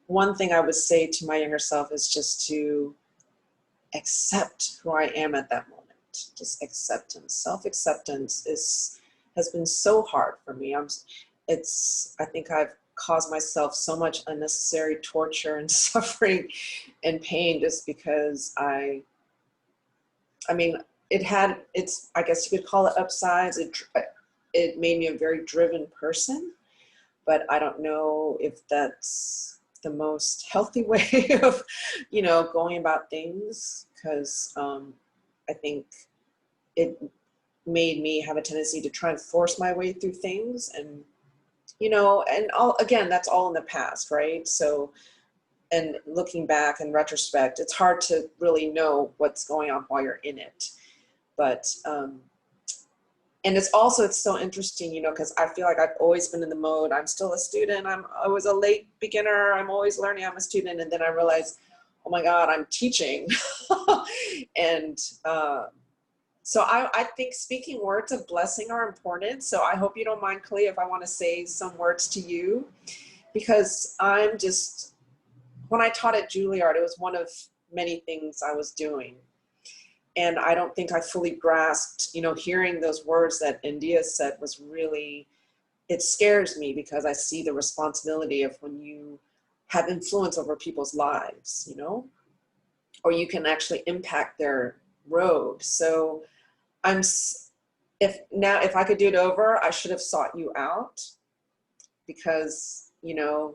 one thing I would say to my younger self is just to accept who I am at that moment. Just acceptance. Self-acceptance has been so hard for me. I think I've caused myself so much unnecessary torture and suffering and pain just because I mean, I guess you could call it upsides. It made me a very driven person, but I don't know if that's the most healthy way of, you know, going about things, because I think it made me have a tendency to try and force my way through things, and, you know, and again, that's all in the past, right? So, and looking back in retrospect, it's hard to really know what's going on while you're in it. But, and it's so interesting, you know, because I feel like I've always been in the mode, I'm still a student, I was a late beginner, I'm always learning, I'm a student, and then I realized, oh my God, I'm teaching. And so I think speaking words of blessing are important. So I hope you don't mind, Kalia, if I want to say some words to you, because when I taught at Juilliard, it was one of many things I was doing. And I don't think I fully grasped, you know, hearing those words that Endea said was really, it scares me, because I see the responsibility of when you have influence over people's lives, you know, or you can actually impact their road. So if I could do it over, I should have sought you out, because, you know,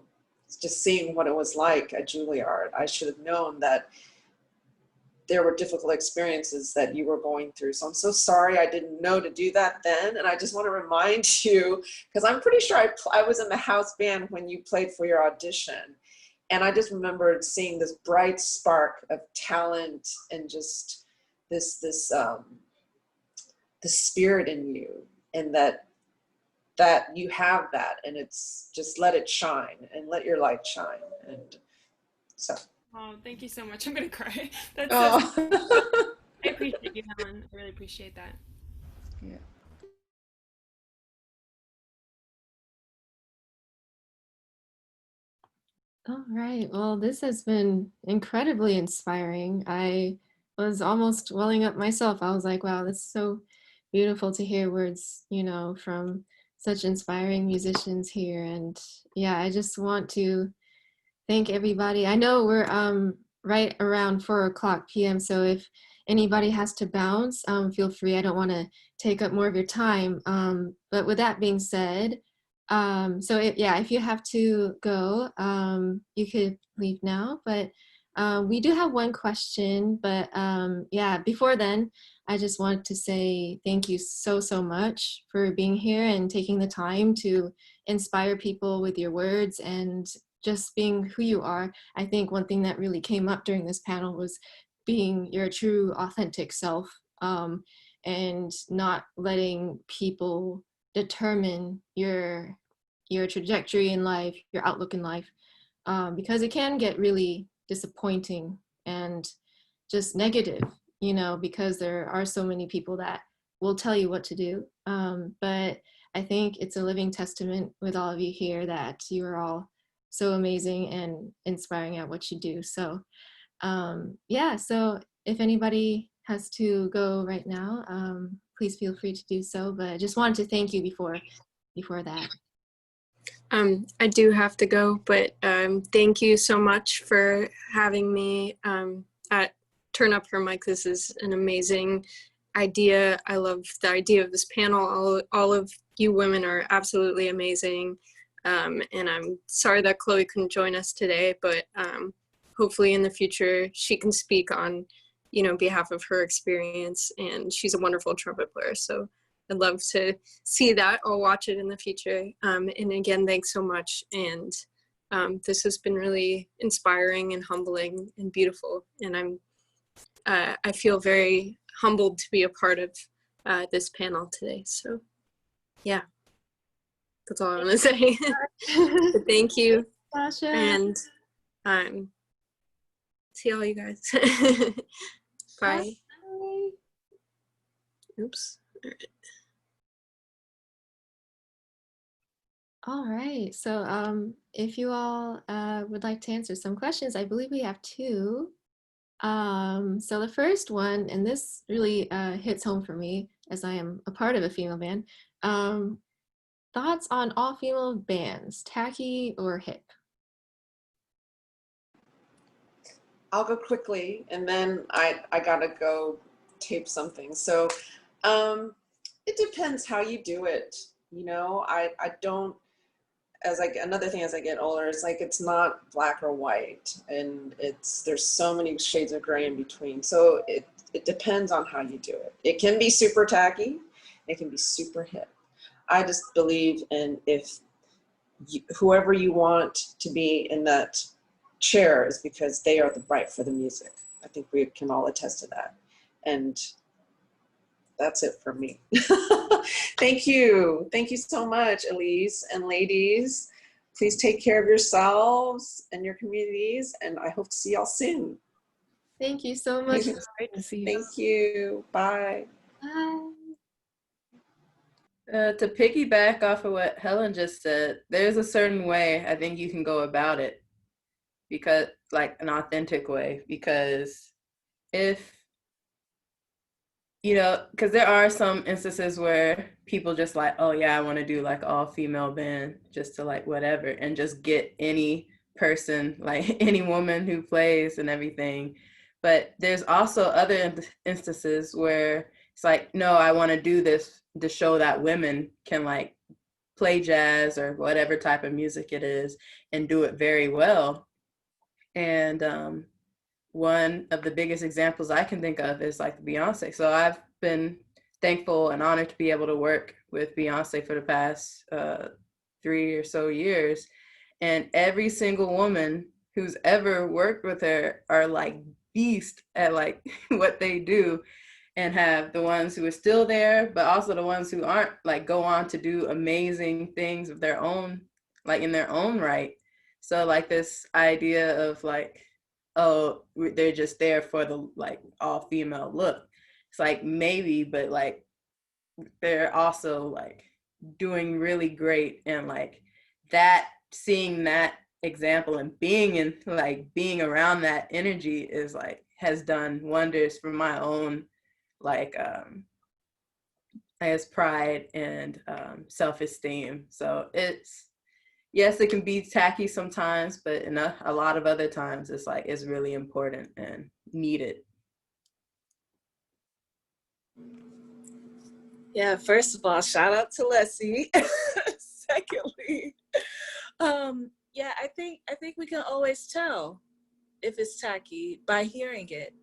just seeing what it was like at Juilliard, I should have known that there were difficult experiences that you were going through. So I'm so sorry I didn't know to do that then. And I just want to remind you, because I'm pretty sure I was in the house band when you played for your audition. And I just remembered seeing this bright spark of talent and just this spirit in you, and that you have that, and it's just let it shine and let your light shine. And so. Oh, thank you so much. I'm gonna cry. That's Oh. I appreciate you, Helen. I really appreciate that. Yeah. All right. Well, this has been incredibly inspiring. I was almost welling up myself. I was like, wow, that's so beautiful to hear words, you know, from such inspiring musicians here. And yeah, I just want to thank everybody. I know we're right around 4:00 p.m. So if anybody has to bounce, feel free. I don't want to take up more of your time. But with that being said, if you have to go, you could leave now. But we do have one question. But before then, I just want to say thank you so much for being here and taking the time to inspire people with your words and just being who you are. I think one thing that really came up during this panel was being your true authentic self, and not letting people determine your trajectory in life, your outlook in life, because it can get really disappointing and just negative, you know, because there are so many people that will tell you what to do. But I think it's a living testament with all of you here that you are all so amazing and inspiring at what you do. So so if anybody has to go right now, please feel free to do so. But I just wanted to thank you before that. I do have to go, but thank you so much for having me at Turn Up Her Mic. This is an amazing idea. I love the idea of this panel. All of you women are absolutely amazing. And I'm sorry that Chloe couldn't join us today, but hopefully in the future she can speak on, you know, behalf of her experience, and she's a wonderful trumpet player. So I'd love to see that or watch it in the future. And again, thanks so much. And this has been really inspiring and humbling and beautiful. And I feel very humbled to be a part of this panel today. So yeah, that's all I want to say. But thank you. Sasha. And see all you guys. Bye. Bye. Oops. All right. So if you all would like to answer some questions, I believe we have two. So the first one, and this really hits home for me as I am a part of a female band. Thoughts on all female bands, tacky or hip? I'll go quickly, and then I gotta go tape something. So it depends how you do it. You know, I don't, another thing as I get older, it's like it's not black or white, and there's so many shades of gray in between. So it depends on how you do it. It can be super tacky, it can be super hip. I just believe in whoever you want to be in that chair is because they are right for the music. I think we can all attest to that. And that's it for me. Thank you. Thank you so much, Elise. And ladies, please take care of yourselves and your communities, and I hope to see y'all soon. Thank you so much. It's great to see you. Thank you. Bye. Bye. To piggyback off of what Helen just said, there's a certain way I think you can go about it, because like an authentic way, because if, you know, because there are some instances where people just like, oh yeah, I want to do like all female band just to like whatever, and just get any person, like any woman who plays and everything. But there's also other instances where it's like, no, I want to do this to show that women can like play jazz or whatever type of music it is and do it very well. And one of the biggest examples I can think of is like Beyonce. So I've been thankful and honored to be able to work with Beyonce for the past 3 or so years. And every single woman who's ever worked with her are like beast at like what they do, and have the ones who are still there, but also the ones who aren't, like go on to do amazing things of their own, like in their own right. So like this idea of like, oh, they're just there for the like all female look. It's like maybe, but like they're also like doing really great, and like that, seeing that example and being in like being around that energy is like has done wonders for my own like I guess pride and self-esteem. So it's, yes, it can be tacky sometimes, but in a lot of other times it's like it's really important and needed. Yeah, first of all, shout out to Lessie. Secondly, yeah, I think we can always tell if it's tacky by hearing it.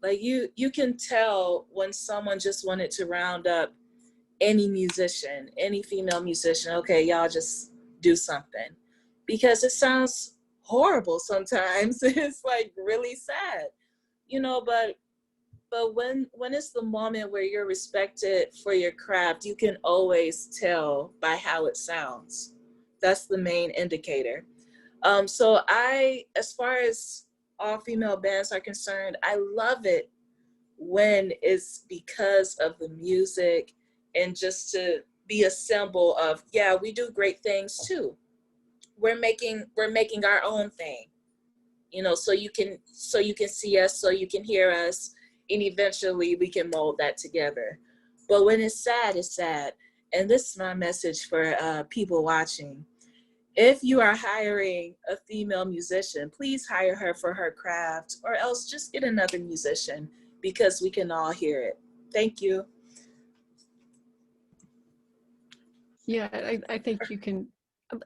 Like you can tell when someone just wanted to round up any musician, any female musician. Okay, y'all just do something, because it sounds horrible sometimes. It's like really sad, but when it's the moment where you're respected for your craft, you can always tell by how it sounds. That's the main indicator. So as far as all female bands are concerned, I love it when it's because of the music and just to be a symbol of, yeah, we do great things too. We're making our own thing, so you can see us, so you can hear us, and eventually we can mold that together. But when it's sad, it's sad. And this is my message for people watching. If you are hiring a female musician, please hire her for her craft, or else just get another musician, because we can all hear it. Thank you. Yeah, I think you can,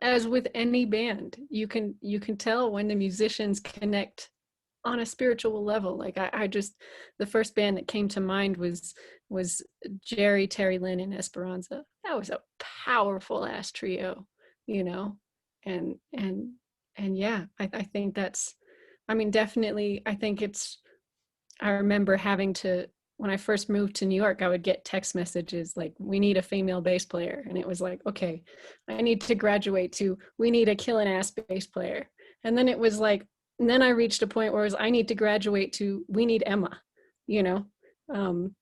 as with any band, you can tell when the musicians connect on a spiritual level. Like I just, the first band that came to mind was Jerry, Terry Lynn, and Esperanza. That was a powerful ass trio, and yeah, I think that's, I mean, definitely, I think I remember having to, when I first moved to New York, I would get text messages like, we need a female bass player. And it was like, okay, I need to graduate to, we need a killing ass bass player. And then it was like, and then I reached a point where it was, I need to graduate to, we need Emma, and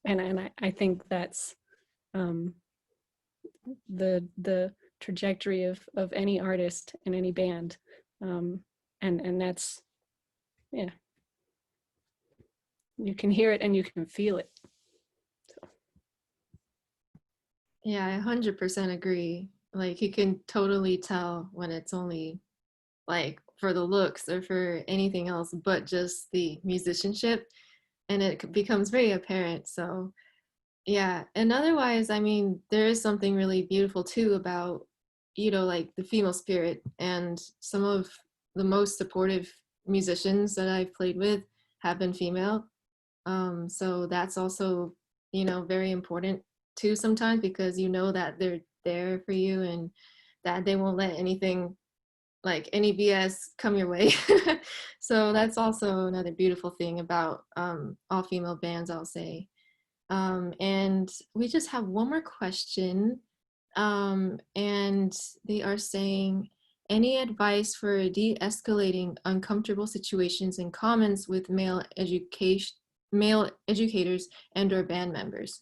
I think that's the trajectory of any artist in any band. And that's, yeah. You can hear it and you can feel it. So. Yeah, I 100% agree. Like you can totally tell when it's only like for the looks or for anything else but just the musicianship, and it becomes very apparent. So yeah, and otherwise, I mean, there is something really beautiful too about, like the female spirit, and some of the most supportive musicians that I've played with have been female. So that's also, very important too sometimes, because that they're there for you and that they won't let anything, like any BS, come your way. So that's also another beautiful thing about all female bands, I'll say. And we just have one more question. And they are saying, any advice for de-escalating uncomfortable situations in commons with male educators and or band members?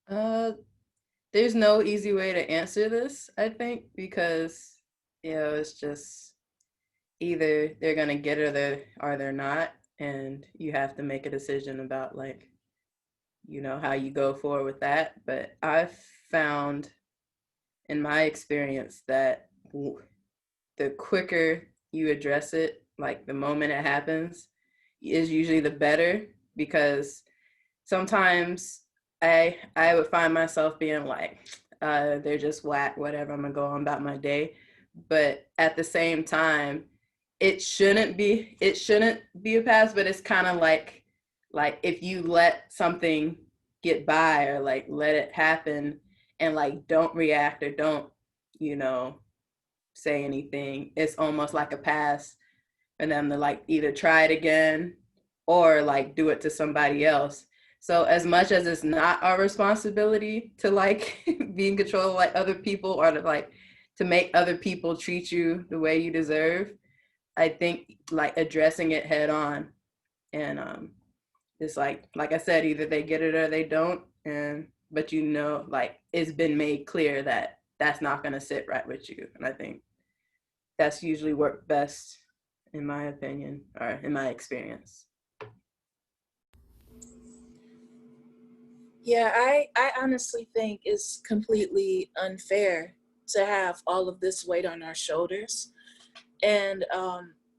There's no easy way to answer this, I think, because it's just either they're gonna get it or they're not, and you have to make a decision about like, how you go forward with that. But I've found in my experience, that the quicker you address it, like the moment it happens, is usually the better, because sometimes I would find myself being like, they're just whack, whatever, I'm gonna go on about my day. But at the same time, it shouldn't be a pass, but it's kind of like if you let something get by, or like let it happen, and like don't react, or don't, you know, say anything, it's almost like a pass for them to like either try it again or like do it to somebody else. So as much as it's not our responsibility to like be in control of like other people, or to like to make other people treat you the way you deserve, I think like addressing it head on, and it's like I said, either they get it or they don't, and but you know, like it's been made clear that that's not going to sit right with you. And I think that's usually worked best, in my opinion, or in my experience. Yeah, I honestly think it's completely unfair to have all of this weight on our shoulders. And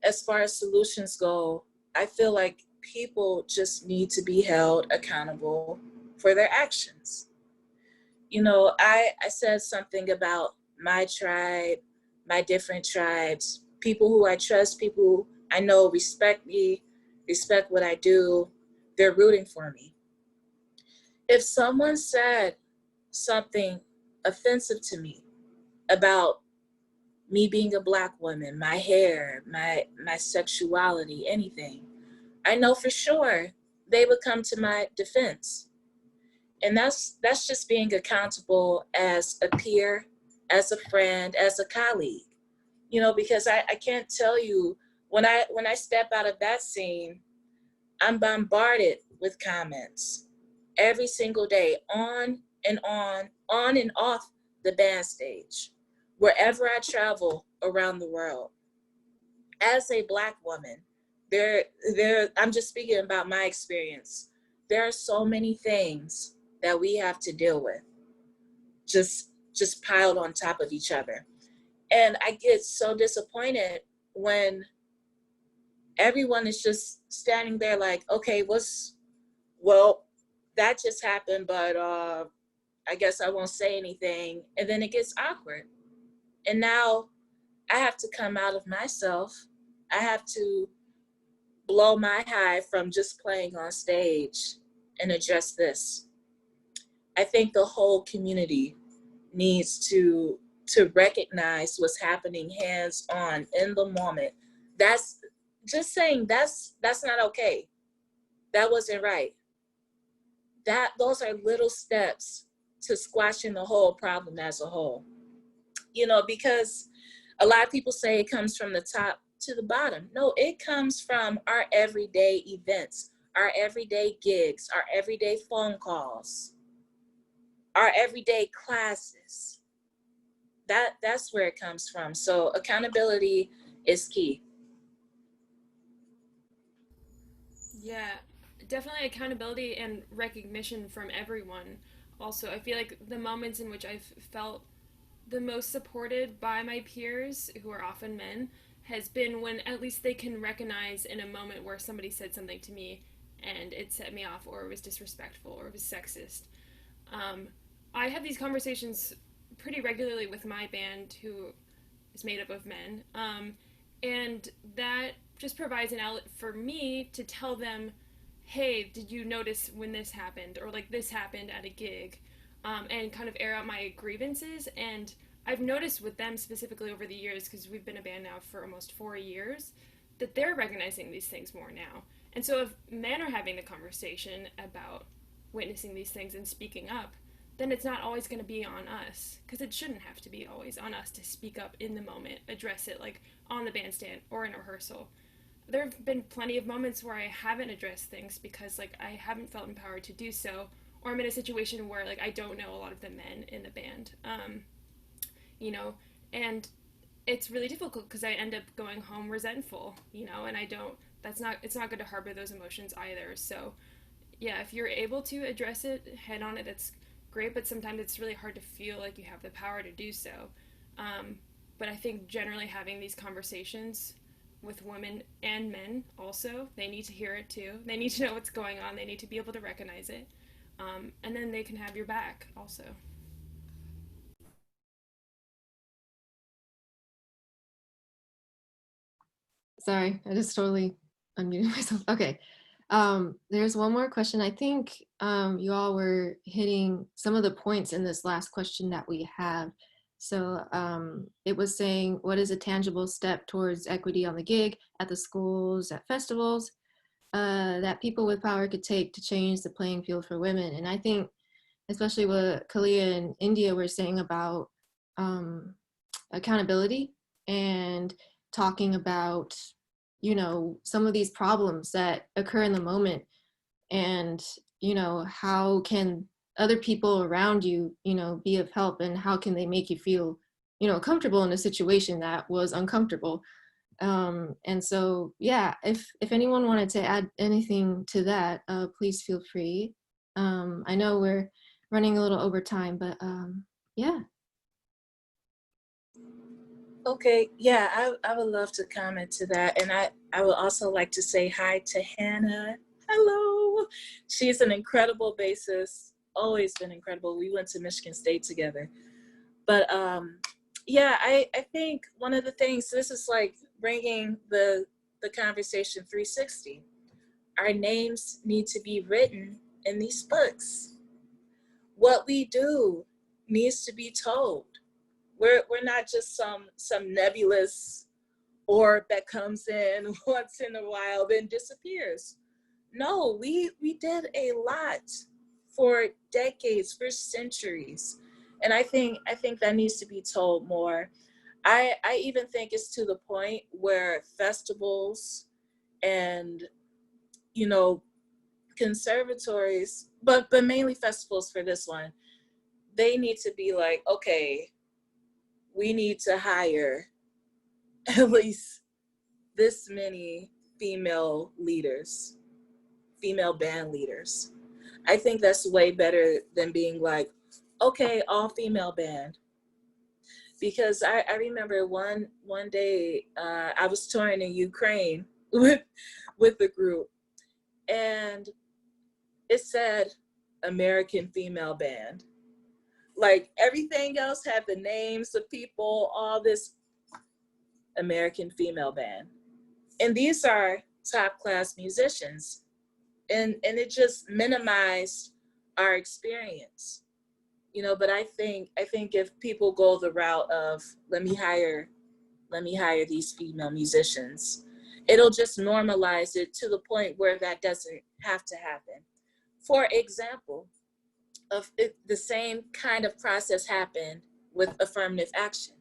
as far as solutions go, I feel like people just need to be held accountable for their actions. You know, I said something about my tribe, my different tribes, people who I trust, people I know respect me, respect what I do, they're rooting for me. If someone said something offensive to me about me being a Black woman, my hair, my sexuality, anything, I know for sure they would come to my defense. And that's just being accountable as a peer, as a friend, as a colleague. You know, because I can't tell you, when I step out of that scene, I'm bombarded with comments every single day, on and off the band stage, wherever I travel around the world. As a Black woman, I'm just speaking about my experience. There are so many things that we have to deal with, just piled on top of each other. And I get so disappointed when everyone is just standing there like, okay, well, that just happened, but I guess I won't say anything. And then it gets awkward. And now I have to come out of myself. I have to blow my high from just playing on stage and address this. I think the whole community needs to recognize what's happening hands on in the moment. That's just saying that's not okay. That wasn't right. Those are little steps to squashing the whole problem as a whole. You know, because a lot of people say it comes from the top to the bottom. No, it comes from our everyday events, our everyday gigs, our everyday phone calls, our everyday classes. That's where it comes from. So accountability is key. Yeah, definitely accountability and recognition from everyone. Also, I feel like the moments in which I've felt the most supported by my peers, who are often men, has been when at least they can recognize in a moment where somebody said something to me and it set me off, or it was disrespectful, or it was sexist. Um, I have these conversations pretty regularly with my band, who is made up of men, and that just provides an outlet for me to tell them, hey, did you notice when this happened, or like this happened at a gig, and kind of air out my grievances. And I've noticed with them specifically over the years, because we've been a band now for almost 4 years, that they're recognizing these things more now. And so if men are having the conversation about witnessing these things and speaking up, then it's not always going to be on us, because it shouldn't have to be always on us to speak up in the moment, address it, like on the bandstand or in rehearsal. There have been plenty of moments where I haven't addressed things because like I haven't felt empowered to do so, or I'm in a situation where like I don't know a lot of the men in the band, you know, and it's really difficult because I end up going home resentful, you know, and I don't, it's not good to harbor those emotions either. So yeah, if you're able to address it head on, that's great, but sometimes it's really hard to feel like you have the power to do so. But I think generally having these conversations with women and men also, they need to hear it too. They need to know what's going on. They need to be able to recognize it. And then they can have your back also. Sorry, I just totally unmuted myself. Okay. There's one more question. I think you all were hitting some of the points in this last question that we have. So it was saying, what is a tangible step towards equity on the gig, at the schools, at festivals, that people with power could take to change the playing field for women? And I think, especially what Kalia and Endea were saying about accountability and talking about, you know, some of these problems that occur in the moment, and, you know, how can other people around you, you know, be of help, and how can they make you feel, you know, comfortable in a situation that was uncomfortable. And so, yeah, if anyone wanted to add anything to that, please feel free. I know we're running a little over time, but yeah. Okay, yeah, I would love to comment to that. And I would also like to say hi to Hannah. Hello. She's an incredible bassist, always been incredible. We went to Michigan State together. But yeah, I think one of the things, this is like bringing the conversation 360. Our names need to be written in these books. What we do needs to be told. We're not just some nebulous orb that comes in once in a while, then disappears. No, we did a lot for decades, for centuries. And I think that needs to be told more. I even think it's to the point where festivals and, you know, conservatories, but mainly festivals for this one, they need to be like, okay, we need to hire at least this many female leaders, female band leaders. I think that's way better than being like, okay, all female band. Because I remember one day I was touring in Ukraine with the group, and it said American female band. Like everything else had the names of people, all this American female band. And these are top class musicians. And it just minimized our experience. You know, but I think if people go the route of let me hire these female musicians, it'll just normalize it to the point where that doesn't have to happen. For example, the same kind of process happened with affirmative action.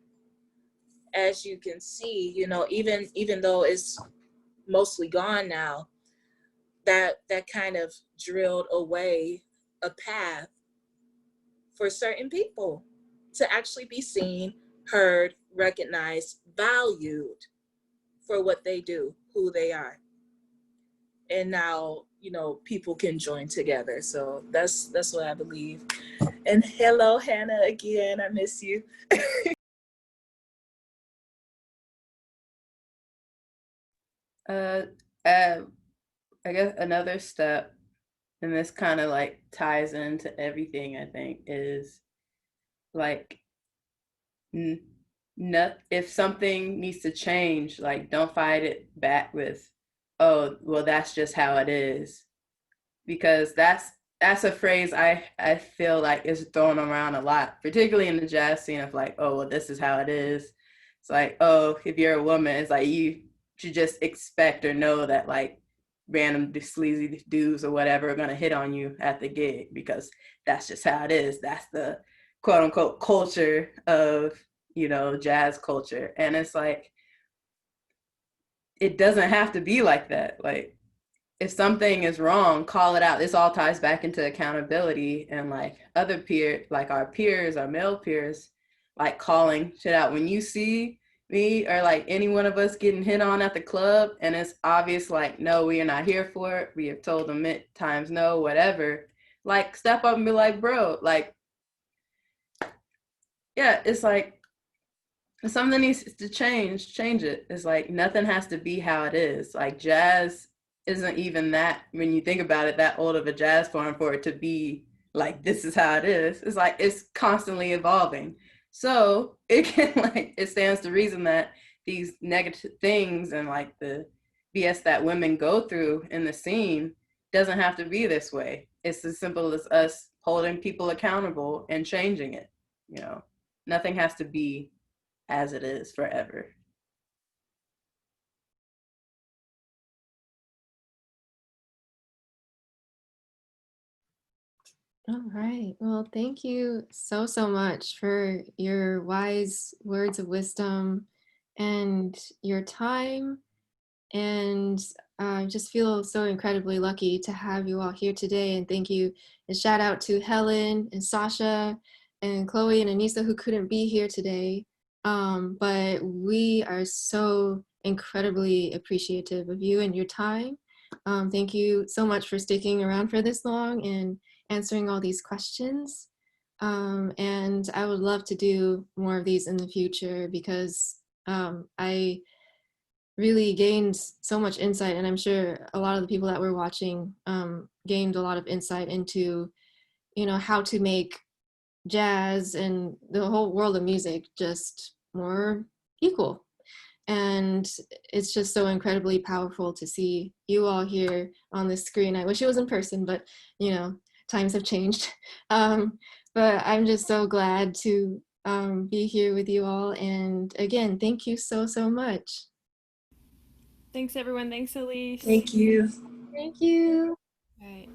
As you can see, you know, even though it's mostly gone now, that kind of drilled away a path for certain people to actually be seen, heard, recognized, valued for what they do, who they are. And now, you know, people can join together. So that's what I believe. And hello, Hannah, again, I miss you. I guess another step, and this kind of like ties into everything, I think, is like, if something needs to change, like don't fight it back with, oh, well, that's just how it is. Because that's a phrase I feel like is thrown around a lot, particularly in the jazz scene of like, oh, well, this is how it is. It's like, oh, if you're a woman, it's like you should just expect or know that like random sleazy dudes or whatever are gonna hit on you at the gig because that's just how it is. That's the quote unquote culture of, you know, jazz culture. And it's like, it doesn't have to be like that. Like, if something is wrong, call it out. This all ties back into accountability and like other peers, like our peers, our male peers, like calling shit out. When you see me or like any one of us getting hit on at the club and it's obvious, like, no, we are not here for it. We have told them times no, whatever. Like, step up and be like, bro, like, yeah, it's like something needs to change it. It's like nothing has to be how it is. Like jazz isn't even that, when you think about it, that old of a jazz form for it to be like this is how it is. It's like it's constantly evolving. So it can like, it stands to reason that these negative things and like the BS that women go through in the scene doesn't have to be this way. It's as simple as us holding people accountable and changing it. You know, nothing has to be as it is forever. All right. Well, thank you so, so much for your wise words of wisdom and your time. And I just feel so incredibly lucky to have you all here today. And thank you. And shout out to Helen and Sasha and Chloe and Anissa who couldn't be here today. But we are so incredibly appreciative of you and your time. Thank you so much for sticking around for this long and answering all these questions. And I would love to do more of these in the future because I really gained so much insight, and I'm sure a lot of the people that were watching gained a lot of insight into, you know, how to make jazz and the whole world of music just more equal. And it's just so incredibly powerful to see you all here on the screen. I wish it was in person, but you know, times have changed. But I'm just so glad to be here with you all. And again, thank you so, so much. Thanks, everyone. Thanks, Elise. Thank you. Thank you. All right.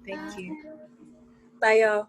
Thank Bye. you. Bye, y'all.